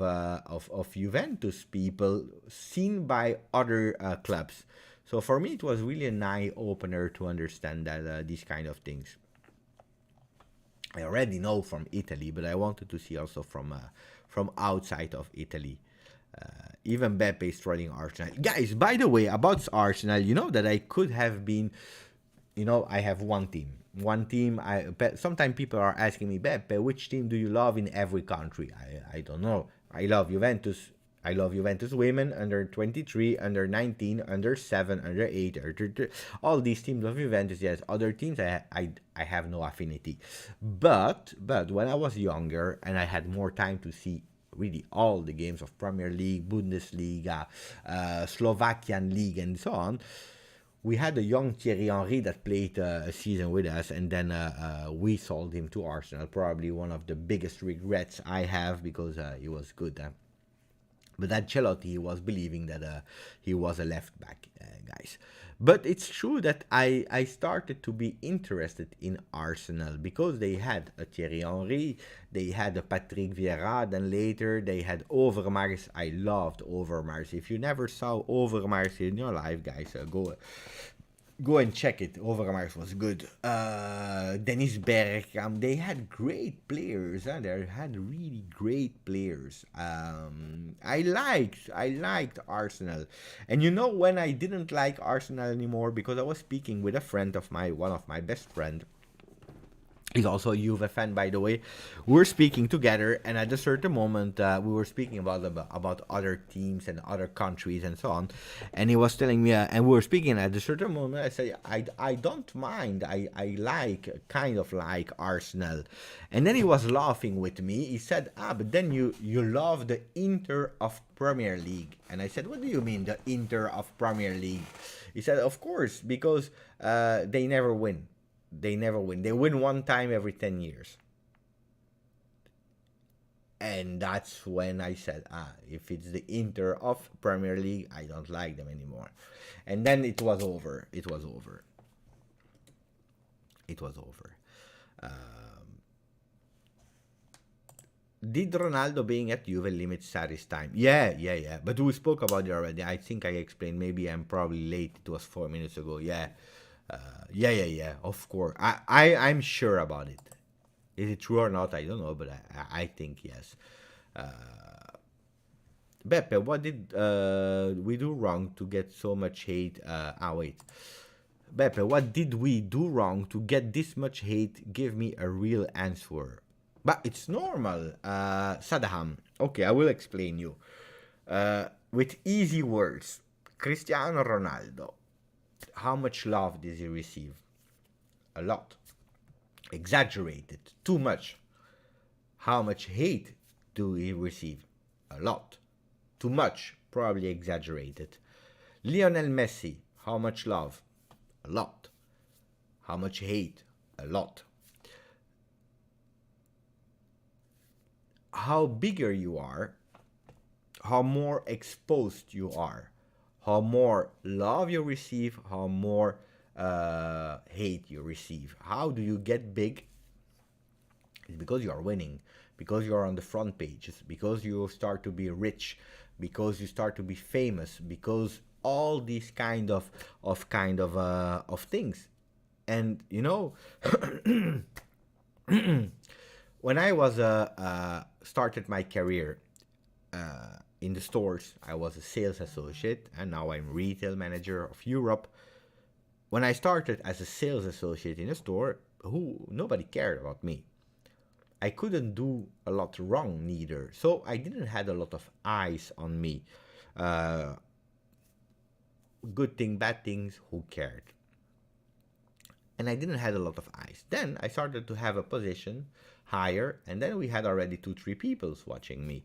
Juventus people seen by other clubs. So for me, it was really an eye opener to understand that these kind of things. I already know from Italy, but I wanted to see also from outside of Italy. Even Beppe is trolling Arsenal. Guys, by the way, about Arsenal, you know that I could have been, you know, I have one team. One team. Sometimes people are asking me, Beppe, which team do you love in every country? I don't know. I love Juventus. I love Juventus women, under 23, under 19, under 7, under 8, under all these teams of Juventus. Yes, other teams I have no affinity. But when I was younger and I had more time to see really all the games of Premier League, Bundesliga, Slovakian League, and so on, we had a young Thierry Henry that played a season with us, and then we sold him to Arsenal. Probably one of the biggest regrets I have, because he was good. But Ancelotti was believing that he was a left back, guys. But it's true that I started to be interested in Arsenal because they had a Thierry Henry, they had a Patrick Vieira, then later they had Overmars. I loved Overmars. If you never saw Overmars in your life, guys, go and check it. Overmars was good. Dennis Bergkamp. They had great players. Huh? They had really great players. I liked Arsenal. And you know when I didn't like Arsenal anymore? Because I was speaking with a friend of one of my best friend. He's also a Juve fan, by the way. We were speaking together, and at a certain moment, we were speaking about other teams and other countries and so on. And he was telling me, and we were speaking. At a certain moment, I said, I don't mind. I like kind of like Arsenal. And then he was laughing with me. He said, but then you love the Inter of Premier League. And I said, what do you mean the Inter of Premier League? He said, of course, because they never win. They never win. They win one time every 10 years. And that's when I said, if it's the Inter of Premier League, I don't like them anymore. And then it was over. It was over. It was over. Did Ronaldo being at Juve limit Sarri's time? Yeah. But we spoke about it already. I think I explained. Maybe I'm probably late. It was 4 minutes ago. Yeah. Of course. I'm sure about it. Is it true or not? I don't know, but I think yes. Beppe, what did we do wrong to get so much hate? Wait. Beppe, what did we do wrong to get this much hate? Give me a real answer. But it's normal. Sadham. Okay, I will explain you. With easy words. Cristiano Ronaldo. How much love did he receive? A lot. Exaggerated. Too much. How much hate do he receive? A lot. Too much. Probably exaggerated. Lionel Messi. How much love? A lot. How much hate? A lot. How bigger you are, how more exposed you are. How more love you receive, how more hate you receive. How do you get big? It's because you are winning, because you are on the front pages, because you start to be rich, because you start to be famous, because all these kind of things. And you know, when I was started my career in the stores, I was a sales associate, and now I'm retail manager of Europe. When I started as a sales associate in a store, nobody cared about me. I couldn't do a lot wrong neither, so I didn't have a lot of eyes on me. Good thing, bad things, who cared? And I didn't have a lot of eyes. Then I started to have a position higher, and then we had already 2-3 people watching me.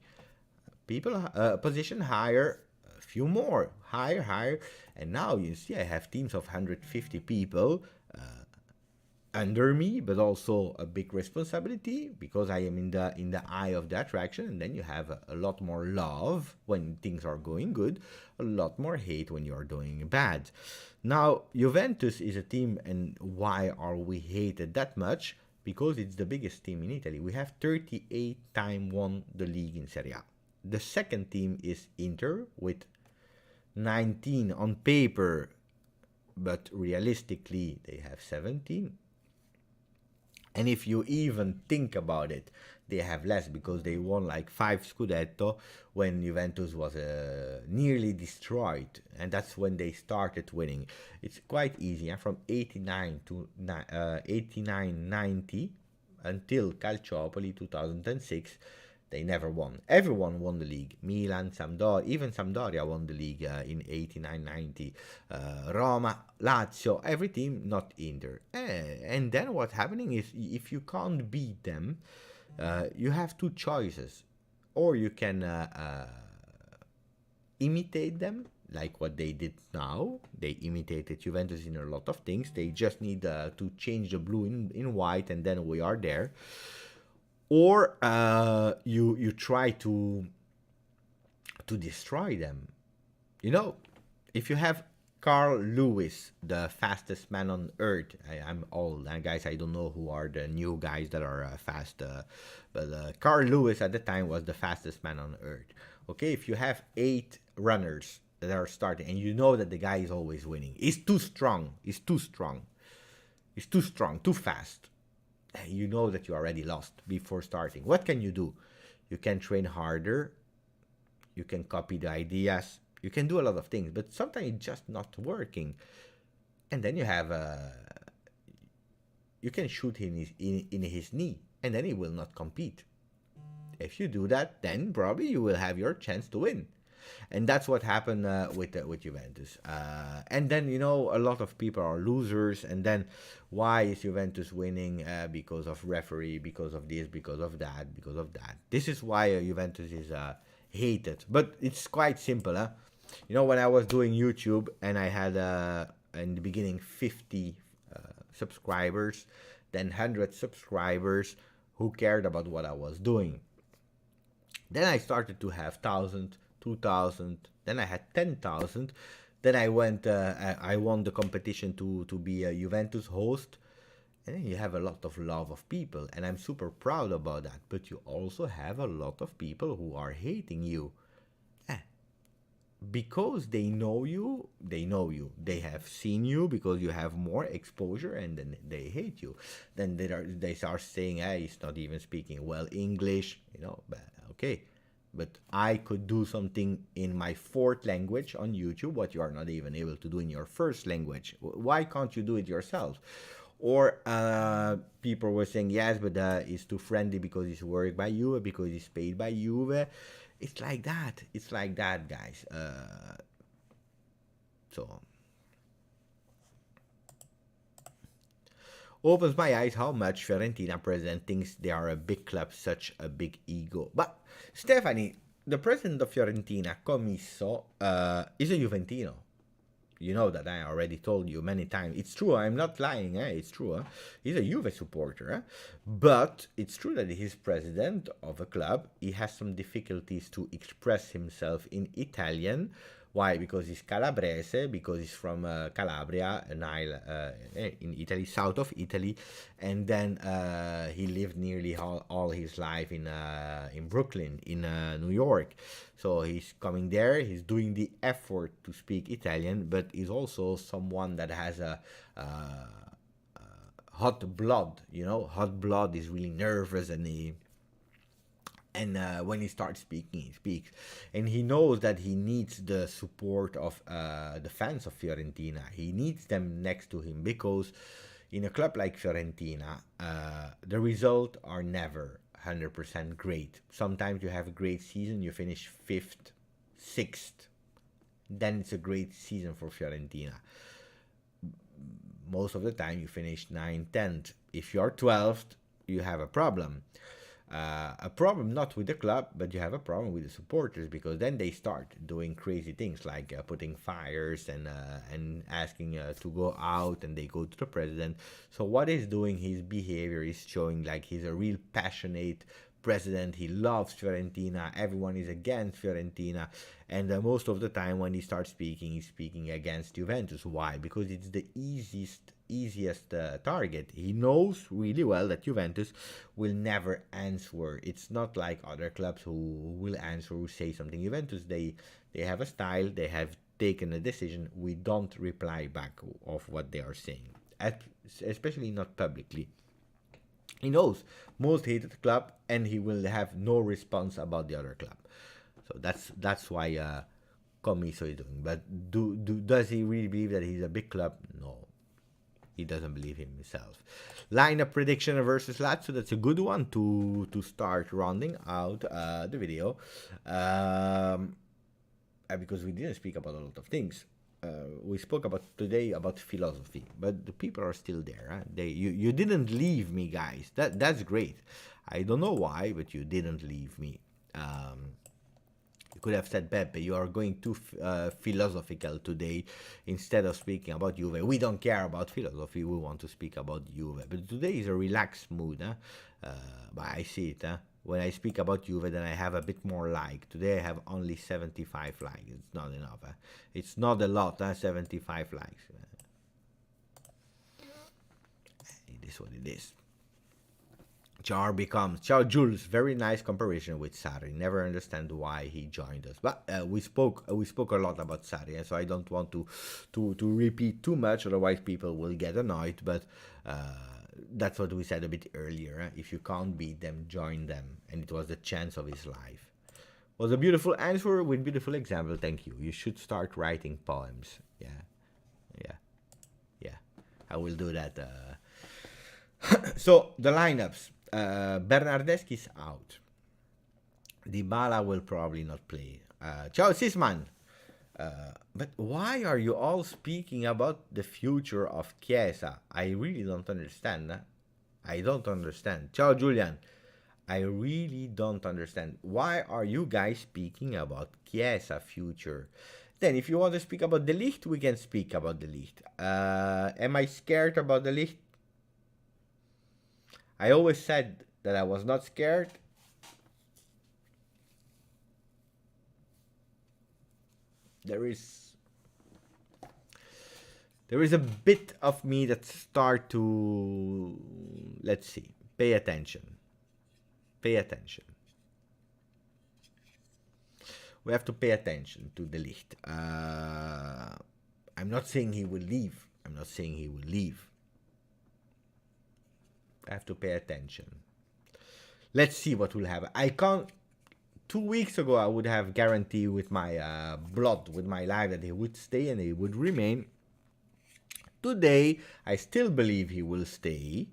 Position higher, a few more, higher, and now you see I have teams of 150 people under me, but also a big responsibility because I am in the eye of the attraction. And then you have a lot more love when things are going good, a lot more hate when you are doing bad. Now Juventus is a team, and why are we hated that much? Because it's the biggest team in Italy. We have 38 times won the league in Serie A. The second team is Inter with 19 on paper, but realistically they have 17. And if you even think about it, they have less because they won like 5 Scudetto when Juventus was nearly destroyed. And that's when they started winning. It's quite easy. From 89 to 89-90 until Calciopoli 2006, they never won. Everyone won the league. Milan, Sampdoria, even Sampdoria won the league in 89-90. Roma, Lazio, every team, not Inter. And then what's happening is if you can't beat them, you have two choices. Or you can imitate them, like what they did now. They imitated Juventus in a lot of things. They just need to change the blue in white, and then we are there. Or you try to destroy them. You know, if you have Carl Lewis, the fastest man on earth. I'm old, guys. I don't know who are the new guys that are fast. But Carl Lewis at the time was the fastest man on earth. Okay, if you have 8 runners that are starting, and you know that the guy is always winning. He's too strong. Too fast. You know that you already lost before starting. What can you do? You can train harder. You can copy the ideas. You can do a lot of things, but sometimes it's just not working. And then you have you can shoot in his knee, and then he will not compete. If you do that, then probably you will have your chance to win. And that's what happened with Juventus. And then, you know, a lot of people are losers. And then why is Juventus winning? Because of referee, because of this, because of that, because of that. This is why Juventus is hated. But it's quite simple. Huh? You know, when I was doing YouTube and I had, in the beginning, 50 subscribers, then 100 subscribers who cared about what I was doing. Then I started to have 1,000, 2,000, then I had 10,000. Then I won the competition to be a Juventus host. And then you have a lot of love of people. And I'm super proud about that. But you also have a lot of people who are hating you. Because they know you. They have seen you because you have more exposure, and then they hate you. Then they start saying, hey, he's not even speaking well English, you know, but okay. But I could do something in my fourth language on YouTube, what you are not even able to do in your first language. Why can't you do it yourself? Or people were saying, yes, but he's too friendly because he's worked by Juve, because he's paid by Juve. It's like that. It's like that, guys. So opens my eyes how much Fiorentina president thinks they are a big club, such a big ego. But Stephanie, the president of Fiorentina, Commisso, is a Juventino. You know that I already told you many times. It's true, I'm not lying, it's true. He's a Juve supporter. But it's true that he's president of a club. He has some difficulties to express himself in Italian. Why? Because he's Calabrese, because he's from Calabria, an island in Italy, south of Italy. And then he lived nearly all his life in Brooklyn, in New York. So he's coming there, he's doing the effort to speak Italian, but he's also someone that has a hot blood, you know. Hot blood is really nervous, and when he starts speaking, he speaks. And he knows that he needs the support of the fans of Fiorentina. He needs them next to him, because in a club like Fiorentina, the results are never 100% great. Sometimes you have a great season, you finish 5th, 6th. Then it's a great season for Fiorentina. Most of the time you finish 9th, 10th. If you're 12th, you have a problem. A problem not with the club, but you have a problem with the supporters, because then they start doing crazy things like putting fires and asking to go out, and they go to the president. So what he's doing, his behavior is showing like he's a real passionate president. He loves Fiorentina. Everyone is against Fiorentina, and most of the time when he starts speaking, he's speaking against Juventus. Why? Because it's the easiest target. He knows really well that Juventus will never answer. It's not like other clubs who will answer, who say something. Juventus, they have a style, they have taken a decision. We don't reply back of what they are saying, especially not publicly. He knows most hated club, and he will have no response about the other club. So that's why Commisso is doing. But does he really believe that he's a big club? No. He doesn't believe himself. Lineup prediction versus Lazio. That's a good one to start rounding out the video. Because we didn't speak about a lot of things. We spoke about today about philosophy, but the people are still there. Huh? You didn't leave me, guys. That's great. I don't know why, but you didn't leave me. You could have said, Pepe, you are going too philosophical today. Instead of speaking about Juve, we don't care about philosophy, we want to speak about Juve. But today is a relaxed mood, but I see it. When I speak about Juve, then I have a bit more like. Today I have only 75 likes. It's not enough. It's not a lot, 75 likes. It is what it is. Char becomes Ciao Jules. Very nice comparison with Sarri. Never understand why he joined us. But we spoke a lot about Sarri, so I don't want to repeat too much. Otherwise, people will get annoyed. But that's what we said a bit earlier. If you can't beat them, join them. And it was the chance of his life. Was a beautiful answer with beautiful example. Thank you. You should start writing poems. Yeah. I will do that. So the lineups. Bernardeschi is out. Dybala will probably not play. Ciao Sisman. But why are you all speaking about the future of Chiesa? I really don't understand. I don't understand. Ciao Julian. I really don't understand. Why are you guys speaking about Chiesa future? Then if you want to speak about the Ligt, we can speak about the Ligt. Am I scared about the Ligt? I always said that I was not scared. There is a bit of me that start to, let's see, pay attention. Pay attention. We have to pay attention to the Ligt. I'm not saying he will leave. I'm not saying he will leave. I have to pay attention. Let's see what will happen. I can't. 2 weeks ago, I would have guaranteed with my blood, with my life, that he would stay and he would remain. Today, I still believe he will stay.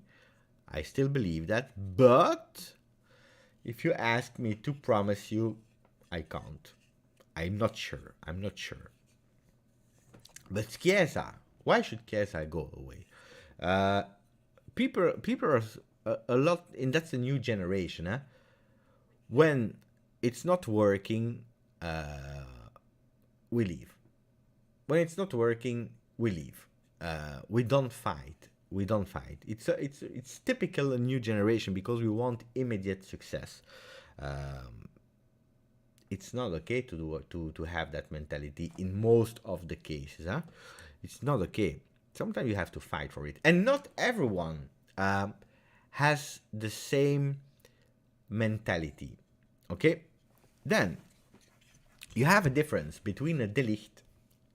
I still believe that. But if you ask me to promise you, I can't. I'm not sure. I'm not sure. But Chiesa, why should Chiesa go away? People are a lot, and that's a new generation. When it's not working, we leave. When it's not working, we leave. We don't fight. We don't fight. It's typical a new generation because we want immediate success. It's not okay to have that mentality in most of the cases. It's not okay. Sometimes you have to fight for it, and not everyone has the same mentality. Okay, then you have a difference between a De Ligt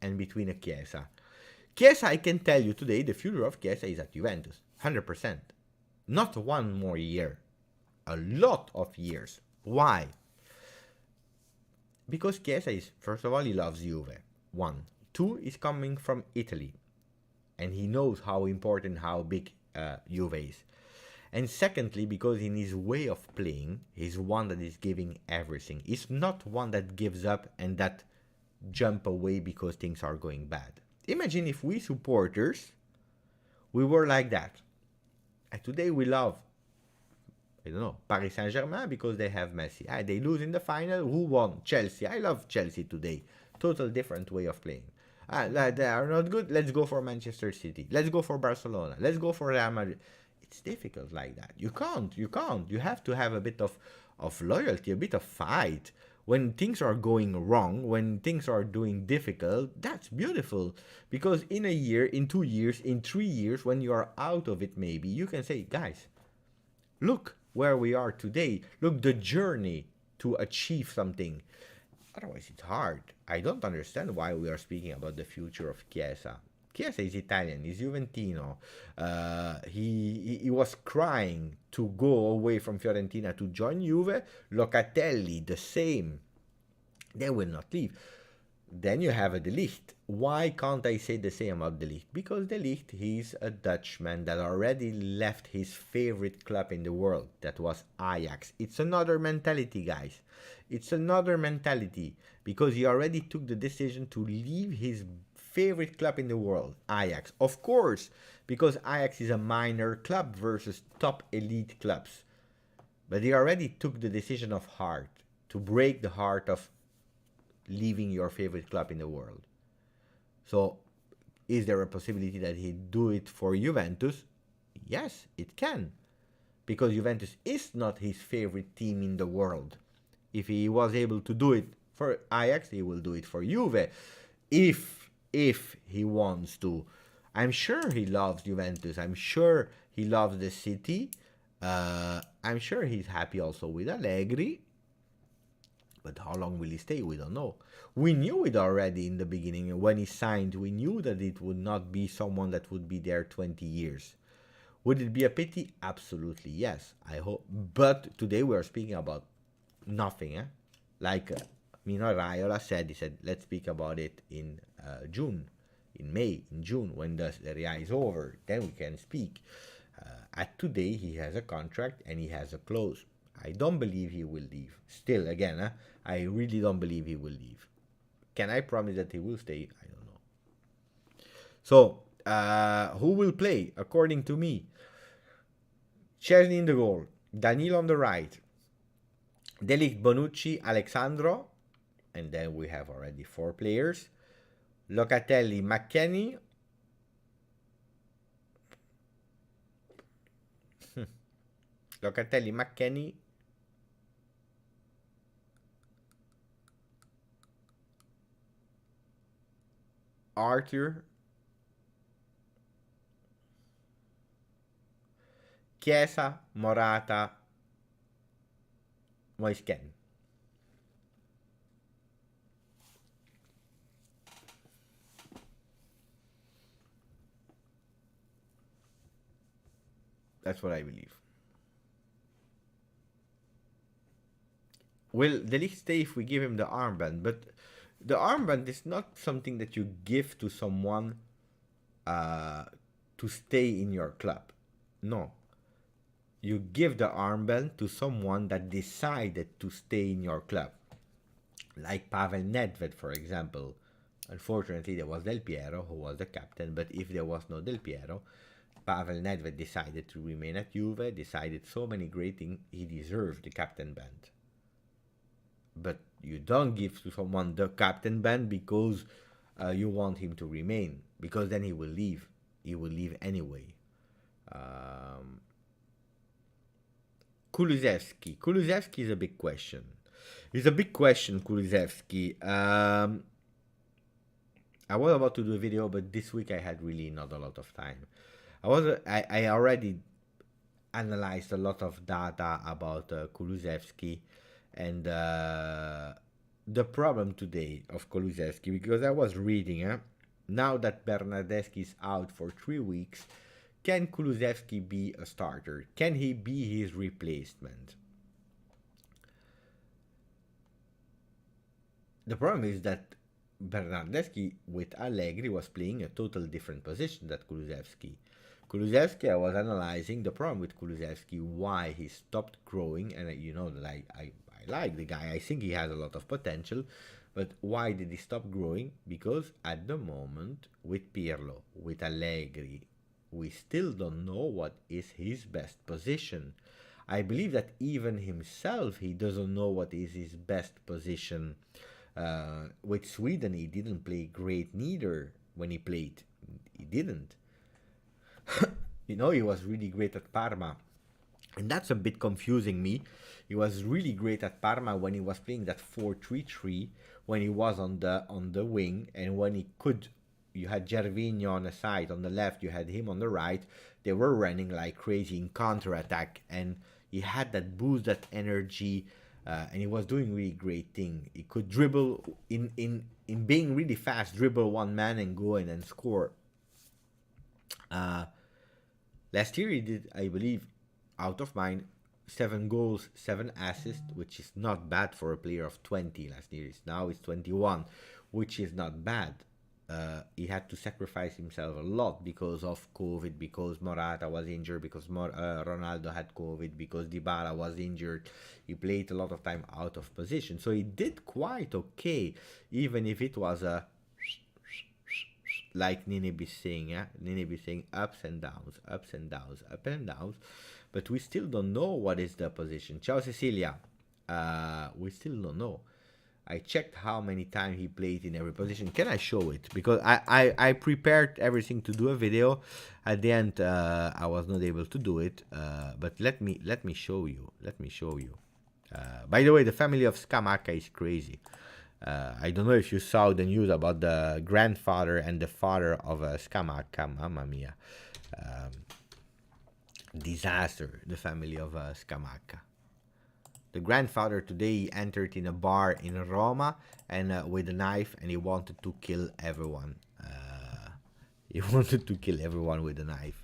and between a Chiesa. Chiesa, I can tell you today, the future of Chiesa is at Juventus, 100%. Not one more year, a lot of years. Why? Because Chiesa is, first of all, he loves Juve. 1. 2, is coming from Italy. And he knows how important, how big Juve is. And secondly, because in his way of playing, he's one that is giving everything. He's not one that gives up and that jump away because things are going bad. Imagine if we supporters, we were like that. And today we love, I don't know, Paris Saint-Germain because they have Messi. They lose in the final. Who won? Chelsea. I love Chelsea today. Total different way of playing. They are not good. Let's go for Manchester City. Let's go for Barcelona. Let's go for Real Madrid. It's difficult like that. You can't. You have to have a bit of loyalty, a bit of fight. When things are going wrong, when things are doing difficult, that's beautiful. Because in a year, in 2 years, in 3 years, when you are out of it maybe, you can say, guys, look where we are today. Look, the journey to achieve something. Otherwise, it's hard. I don't understand why we are speaking about the future of Chiesa. Chiesa is Italian, he's Juventino. He was crying to go away from Fiorentina to join Juve. Locatelli, the same. They will not leave. Then you have a De Ligt. Why can't I say the same about De Ligt? Because De Ligt, he's a Dutchman that already left his favorite club in the world. That was Ajax. It's another mentality, guys. It's another mentality. Because he already took the decision to leave his favorite club in the world, Ajax. Of course, because Ajax is a minor club versus top elite clubs. But he already took the decision of heart to break the heart of leaving your favorite club in the world. So, is there a possibility that he'd do it for Juventus? Yes, it can. Because Juventus is not his favorite team in the world. If he was able to do it for Ajax, he will do it for Juve. If he wants to. I'm sure he loves Juventus. I'm sure he loves the city. I'm sure he's happy also with Allegri. But how long will he stay? We don't know. We knew it already in the beginning. When he signed, we knew that it would not be someone that would be there 20 years. Would it be a pity? Absolutely, yes. I hope. But today we are speaking about nothing. Like Mino Raiola said, he said, let's speak about it in June, in May, in June, when the Serie A is over. Then we can speak. at today, he has a contract and he has a clause. I don't believe he will leave. Still, again, I really don't believe he will leave. Can I promise that he will stay? I don't know. So, who will play? According to me, Chesney in the goal, Danilo on the right, De Ligt, Bonucci, Alexandro, and then we have already 4 players. Locatelli, McKennie, Locatelli, McKennie, Arthur, Chiesa, Morata, Moisken. That's what I believe. Will De Ligt stay if we give him the armband? But the armband is not something that you give to someone to stay in your club. No. You give the armband to someone that decided to stay in your club. Like Pavel Nedved, for example. Unfortunately, there was Del Piero, who was the captain, but if there was no Del Piero, Pavel Nedved decided to remain at Juve, decided so many great things, he deserved the captain band. But you don't give to someone the captain band because you want him to remain, because then he will leave. He will leave anyway. Kulusevski. Kulusevski is a big question. It's a big question, Kulusevski. I was about to do a video, but this week I had really not a lot of time. I already analyzed a lot of data about Kulusevski, and the problem today of Kulusevski, because I was reading, now that Bernardeschi is out for 3 weeks, can Kulusevski be a starter? Can he be his replacement? The problem is that Bernardeschi with Allegri was playing a total different position than Kulusevski. Kulusevski, I was analyzing the problem with Kulusevski, why he stopped growing, and you know that I like the guy, I think he has a lot of potential, but why did he stop growing? Because at the moment, with Piero, with Allegri, we still don't know what is his best position. I believe that even himself, he doesn't know what is his best position. With Sweden, he didn't play great neither when he played. He didn't. You know, he was really great at Parma. And that's a bit confusing me. He was really great at Parma when he was playing that 4-3-3, when he was on the wing, and when he could. You had Gervinho on the side, on the left, you had him on the right. They were running like crazy in counter-attack, and he had that boost, that energy, and he was doing really great thing. He could dribble, in being really fast, dribble one man and go in and score. Last year he did, I believe, out of mine, 7 goals, 7 assists, which is not bad for a player of 20 last year. Now he's 21, which is not bad. He had to sacrifice himself a lot because of COVID, because Morata was injured, because Ronaldo had COVID, because Dybala was injured. He played a lot of time out of position. So he did quite okay, even if it was a like Nineb is saying, Nineb is saying ups and downs, ups and downs, up and downs. But we still don't know what is the position. Ciao Cecilia. We still don't know. I checked how many times he played in every position. Can I show it? Because I prepared everything to do a video. At the end, I was not able to do it. But let me show you. Let me show you. By the way, the family of Scamacca is crazy. I don't know if you saw the news about the grandfather and the father of Scamacca. Mamma mia. Disaster, the family of Scamacca. The grandfather today entered in a bar in Roma and with a knife, and he wanted to kill everyone. He wanted to kill everyone with a knife.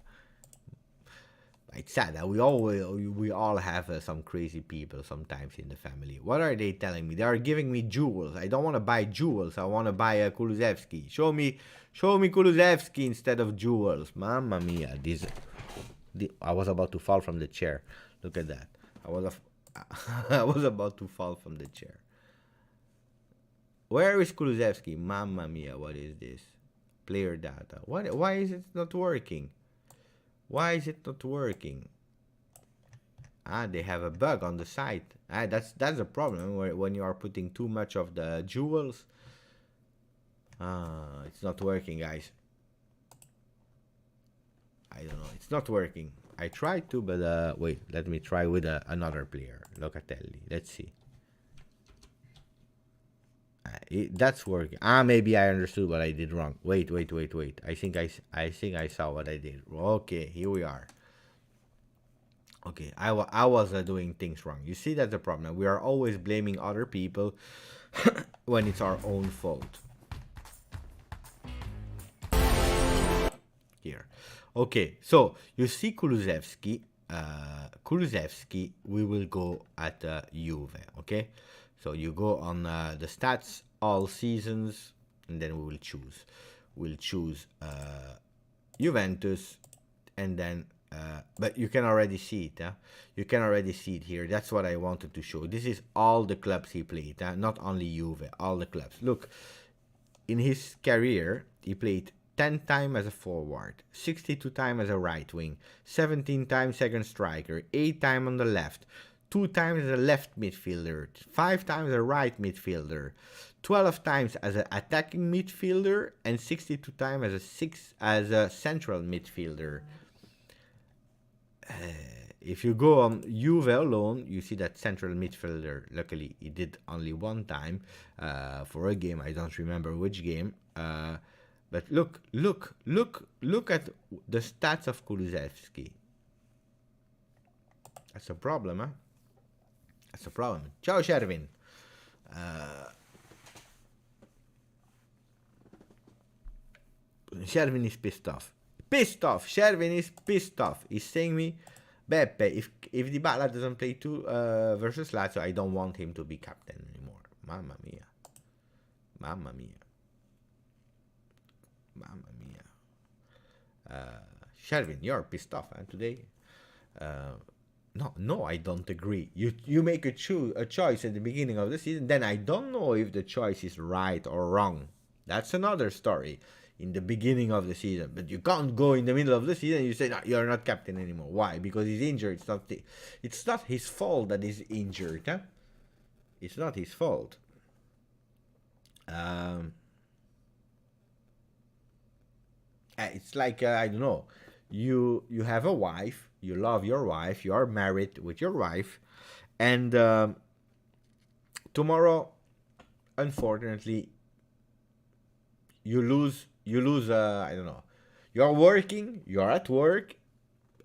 It's sad that we all have some crazy people sometimes in the family. What are they telling me? They are giving me jewels. I don't want to buy jewels. I want to buy a Kulusevski. Show me Kulusevski instead of jewels. Mamma mia, this. I was about to fall from the chair. Look at that. I was about to fall from the chair. Where is Kulusevski? Mamma mia, what is this? Player data. Why is it not working? Why is it not working? They have a bug on the site. That's a problem when you are putting too much of the jewels. It's not working, guys. I don't know. It's not working. I tried to, but wait. Let me try with another player. Locatelli. Let's see. That's working. Maybe I understood what I did wrong. Wait. I think I saw what I did. Okay, here we are. Okay, I was doing things wrong. You see, that's the problem. We are always blaming other people when it's our own fault. Here. Okay, so you see Kulusevski. Kulusevski, we will go at Juve, okay? So you go on the stats, all seasons, and then we will choose. We'll choose Juventus, and then, but you can already see it. You can already see it here. That's what I wanted to show. This is all the clubs he played, not only Juve, all the clubs. Look, in his career, he played 10 times as a forward, 62 times as a right wing, 17 times second striker, 8 times on the left, 2 times as a left midfielder, 5 times as a right midfielder, 12 times as an attacking midfielder, and 62 times as a central midfielder. If you go on Juve alone, you see that central midfielder. Luckily, he did only 1 time for a game. I don't remember which game. But look at the stats of Kulusevski. That's a problem, huh? That's a problem. Ciao, Shervin. Shervin is pissed off. Shervin is pissed off. He's saying me, Beppe, if Dybala doesn't play versus Lazio, I don't want him to be captain anymore. Mamma mia. Shervin, you're pissed off today. No, I don't agree. You make a choice at the beginning of the season, then I don't know if the choice is right or wrong. That's another story. In the beginning of the season, but you can't go in the middle of the season and you say, no, you're not captain anymore. Why? Because he's injured. It's not his fault that he's injured. It's not his fault. It's like I don't know. You have a wife. You love your wife. You are married with your wife, and tomorrow, unfortunately, you lose. I don't know. You're working. You're at work,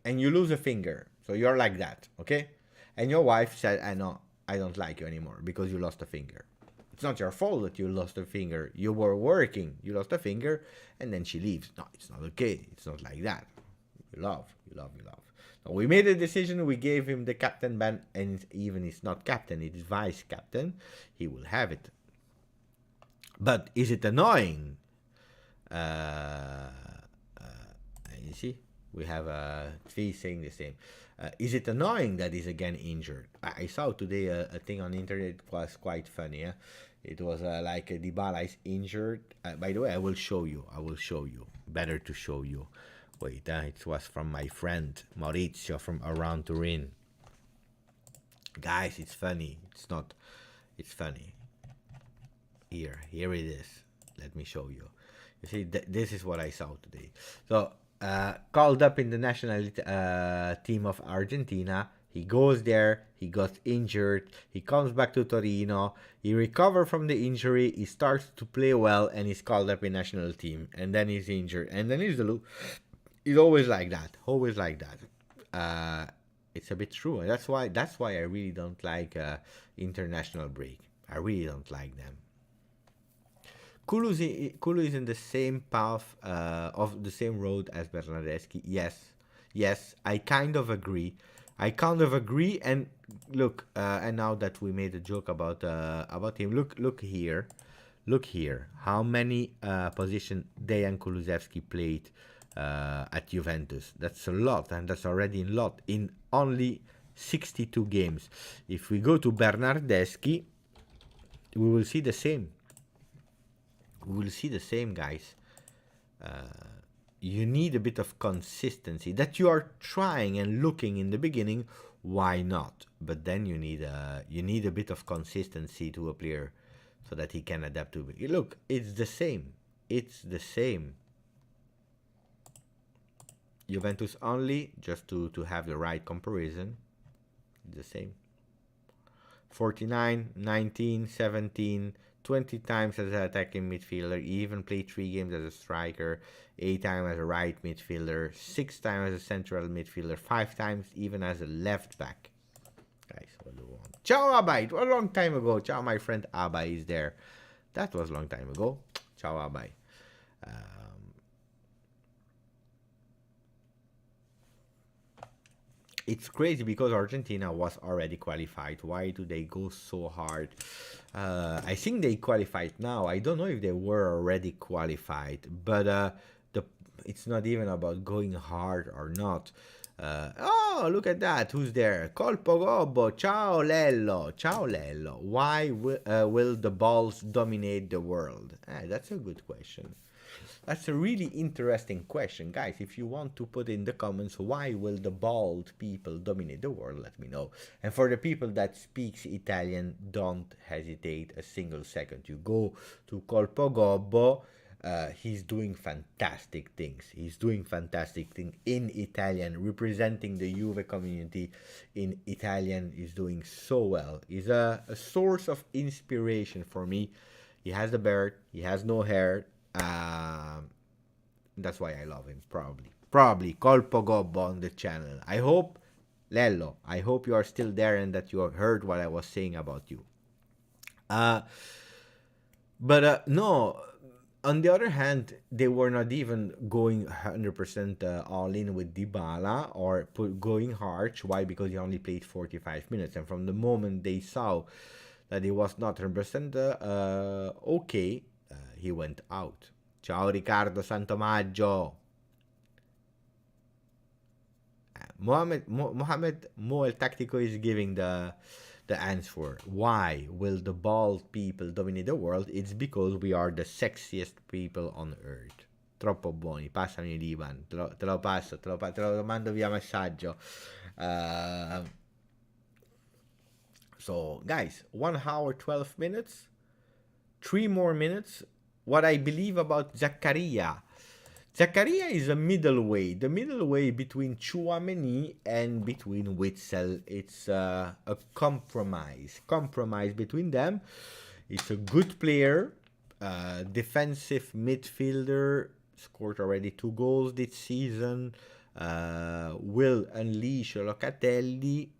and you lose a finger. So you're like that, okay? And your wife said, "I know. I don't like you anymore because you lost a finger." It's not your fault that you lost a finger. You were working. You lost a finger, and then she leaves. No, it's not okay. It's not like that. You love. So we made a decision. We gave him the captain band, and even he's not captain. It is vice captain. He will have it. But is it annoying? You see, we have three saying the same. Is it annoying that he's again injured? I saw today a thing on the internet. It was quite funny. It was like Dybala is injured. By the way, I will show you. Better to show you. Wait, it was from my friend Maurizio from around Turin. Guys, it's funny. It's funny. Here it is. Let me show you. You see, this is what I saw today. So, called up in the national team of Argentina. He goes there. He got injured. He comes back to Torino. He recovers from the injury. He starts to play well, and he's called up in national team. And then he's injured. And then he's always like that. Always like that. It's a bit true. That's why I really don't like international break. I really don't like them. Kulu is in the same path of the same road as Bernardeschi. Yes, I kind of agree. And look, and now that we made a joke about him, look here. How many position Dejan Kulusevski played at Juventus. That's a lot, and that's already a lot in only 62 games. If we go to Bernardeschi, we will see the same. We will see the same, guys. You need a bit of consistency that you are trying and looking in the beginning. Why not? But then you need a bit of consistency to a player so that he can adapt to it. Look, it's the same. It's the same. Juventus only, just to have the right comparison. The same. 49, 19, 17, 20 times as an attacking midfielder. He even played 3 games as a striker, 8 times as a right midfielder, 6 times as a central midfielder, 5 times even as a left back. Guys, what do you want? Ciao Abai, it was a long time ago. Ciao, my friend Abai is there. That was a long time ago. Ciao Abai. It's crazy because Argentina was already qualified. Why do they go so hard? I think they qualified now. I don't know if they were already qualified, but it's not even about going hard or not. Oh, look at that. Who's there? Colpo Gobbo. Ciao Lello. Ciao Lello. Why will the balls dominate the world? That's a good question. That's a really interesting question. Guys, if you want to put in the comments, why will the bald people dominate the world, let me know. And for the people that speaks Italian, don't hesitate a single second. You go to Colpo Gobbo. He's doing fantastic things. He's doing fantastic things in Italian, representing the Juve community in Italian. He's doing so well. He's a source of inspiration for me. He has the beard. He has no hair. That's why I love him. Probably Colpo Gobbo on the channel. I hope, Lello, I hope you are still there and that you have heard what I was saying about you. But no, on the other hand, they were not even going 100% all in with Dybala or going harsh. Why? Because he only played 45 minutes, and from the moment they saw that he was not 100% okay, he went out. Ciao Riccardo Santomaggio. Mohamed Mo El Tactico is giving the answer. Why will the bald people dominate the world? It's because we are the sexiest people on earth. Troppo buoni. Passami l'Iban. Te lo passo, te lo mando via messaggio. So, guys, 1 hour, 12 minutes. 3 more minutes. What I believe about Zakaria. Zakaria is a middle way. The middle way between Tchouaméni and between Witsel. It's a compromise. Compromise between them. It's a good player. Defensive midfielder. Scored already 2 goals this season. Will unleash Locatelli.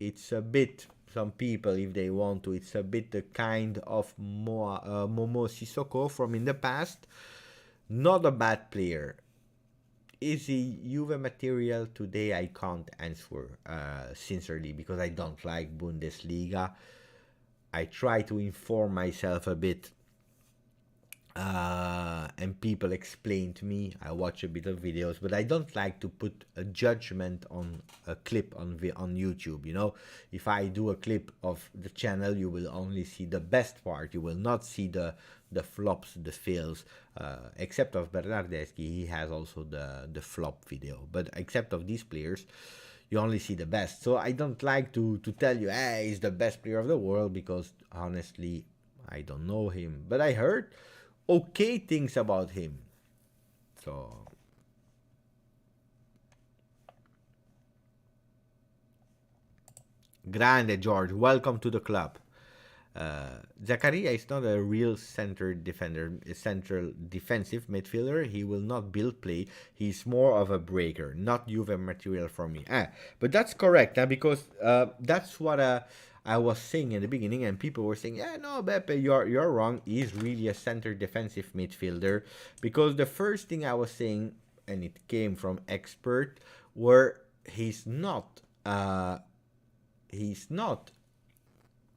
It's a bit... Some people, if they want to, it's a bit the kind of Momo Sissoko from in the past. Not a bad player. Is he Juve material today? I can't answer sincerely because I don't like Bundesliga. I try to inform myself a bit. And people explain to me. I watch a bit of videos, but I don't like to put a judgment on a clip on YouTube. You know, if I do a clip of the channel, you will only see the best part. You will not see the flops, the fails. Except of Bernardeschi, he has also the flop video. But except of these players, you only see the best. So I don't like to tell you, hey, he's the best player of the world, because honestly, I don't know him. But I heard okay things about him. So grande George, welcome to the club. Zakaria is not a real central defensive midfielder. He will not build play. He's more of a breaker, not Juve material for me. But that's correct, because that's what I was saying in the beginning, and people were saying, yeah, no, Beppe, you're wrong. He's really a center defensive midfielder, because the first thing I was saying, and it came from expert, were he's not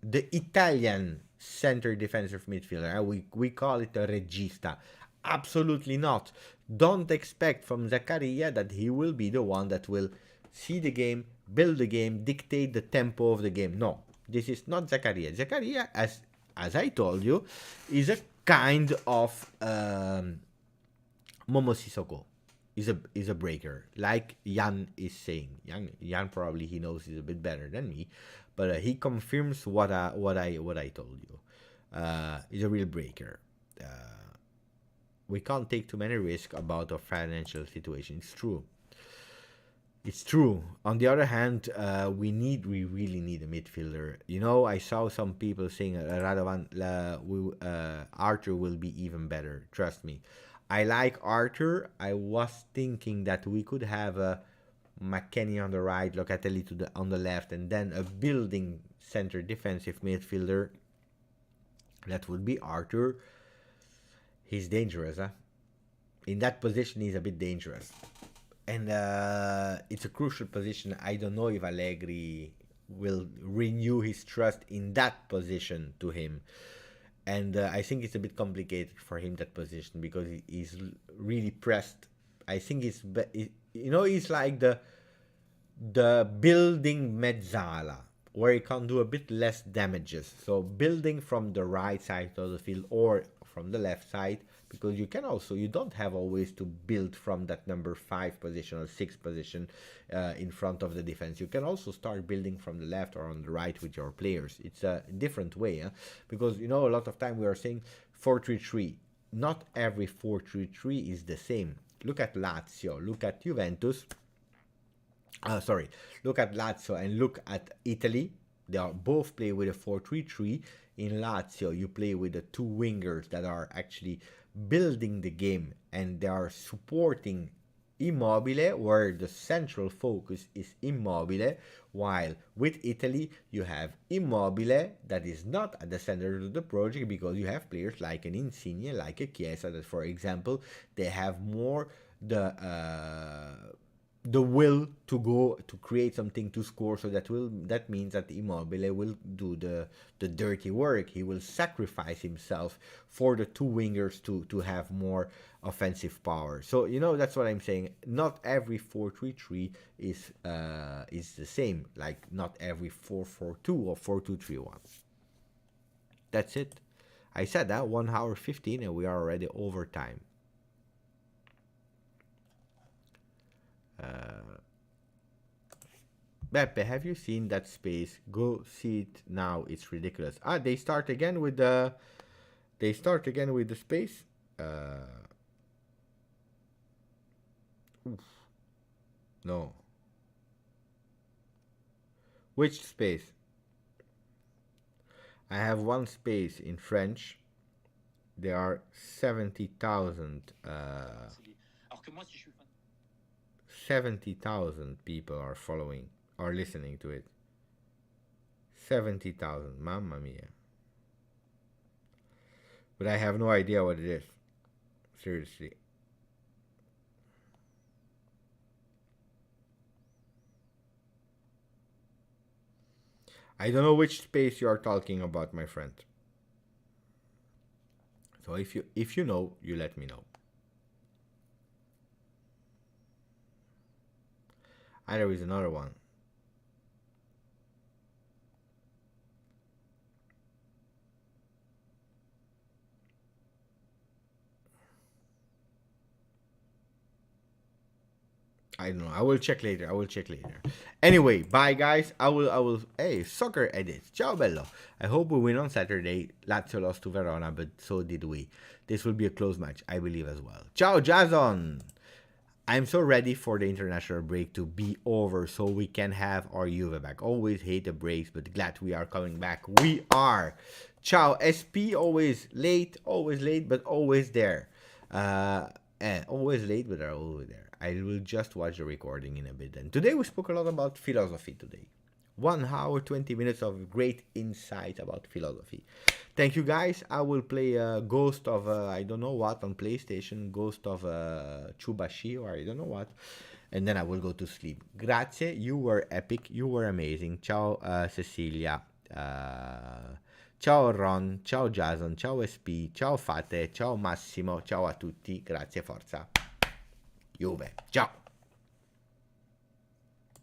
the Italian center defensive midfielder. We call it a regista. Absolutely not. Don't expect from Zakaria that he will be the one that will see the game, build the game, dictate the tempo of the game. No, this is not Zakaria. Zakaria, as I told you, is a kind of Momo Sissoko. Is a breaker, like Jan is saying. Jan probably he knows he's a bit better than me, but he confirms what I told you. He's a real breaker. We can't take too many risks about our financial situation. It's true. It's true. On the other hand, we really need a midfielder. You know, I saw some people saying Radovan, Arthur will be even better. Trust me. I like Arthur. I was thinking that we could have a McKennie on the right, Locatelli on the left, and then a building center defensive midfielder. That would be Arthur. He's dangerous, huh? In that position, he's a bit dangerous. And it's a crucial position. I don't know if Allegri will renew his trust in that position to him. And I think it's a bit complicated for him, that position, because he's really pressed. I think he's like the building mezzala, where he can do a bit less damages. So building from the right side of the field or from the left side, because you don't have always to build from that number 5 position or 6 position in front of the defense. You can also start building from the left or on the right with your players. It's a different way, huh? Because a lot of time we are saying 4-3-3. Not every 4-3-3 is the same. Look at Lazio, look at Juventus. Look at Lazio and look at Italy. They are both play with a 4-3-3. In Lazio, you play with the 2 wingers that are actually building the game, and they are supporting Immobile, where the central focus is Immobile, while with Italy you have Immobile that is not at the center of the project, because you have players like an Insigne, like a Chiesa, that for example they have more the will to go to create something to score. So that means that Immobile will do the dirty work. He will sacrifice himself for the 2 wingers to have more offensive power. So that's what I'm saying. Not every 4-3-3 is the same. Like not every 4-4-2 or 4-2-3-1. That's it. I said that 1 hour 15 and we are already over time. Beppe, have you seen that space? Go see it now. It's ridiculous. They start again with the space. No. Which space? I have one space in French. There are 70,000 70,000 people are listening to it. 70,000, mamma mia. But I have no idea what it is. Seriously. I don't know which space you are talking about, my friend. So if you know, you let me know. There is another one. I don't know. I will check later. Anyway, bye guys. I will. Hey, soccer edits. Ciao bello. I hope we win on Saturday. Lazio lost to Verona, but so did we. This will be a close match, I believe as well. Ciao Jason. I'm so ready for the international break to be over so we can have our Juve back. Always hate the breaks, but glad we are coming back. We are. Ciao SP. Always late, but always there. Always late, but are always there. I will just watch the recording in a bit. And today we spoke a lot about philosophy today. 1 hour, 20 minutes of great insight about philosophy. Thank you guys. I will play Ghost of I don't know what on PlayStation. Ghost of Chubashi or I don't know what. And then I will go to sleep. Grazie. You were epic. You were amazing. Ciao Cecilia. ciao Ron, ciao Jason, ciao SP, ciao Fate, ciao Massimo, ciao a tutti, grazie, forza Juve, ciao.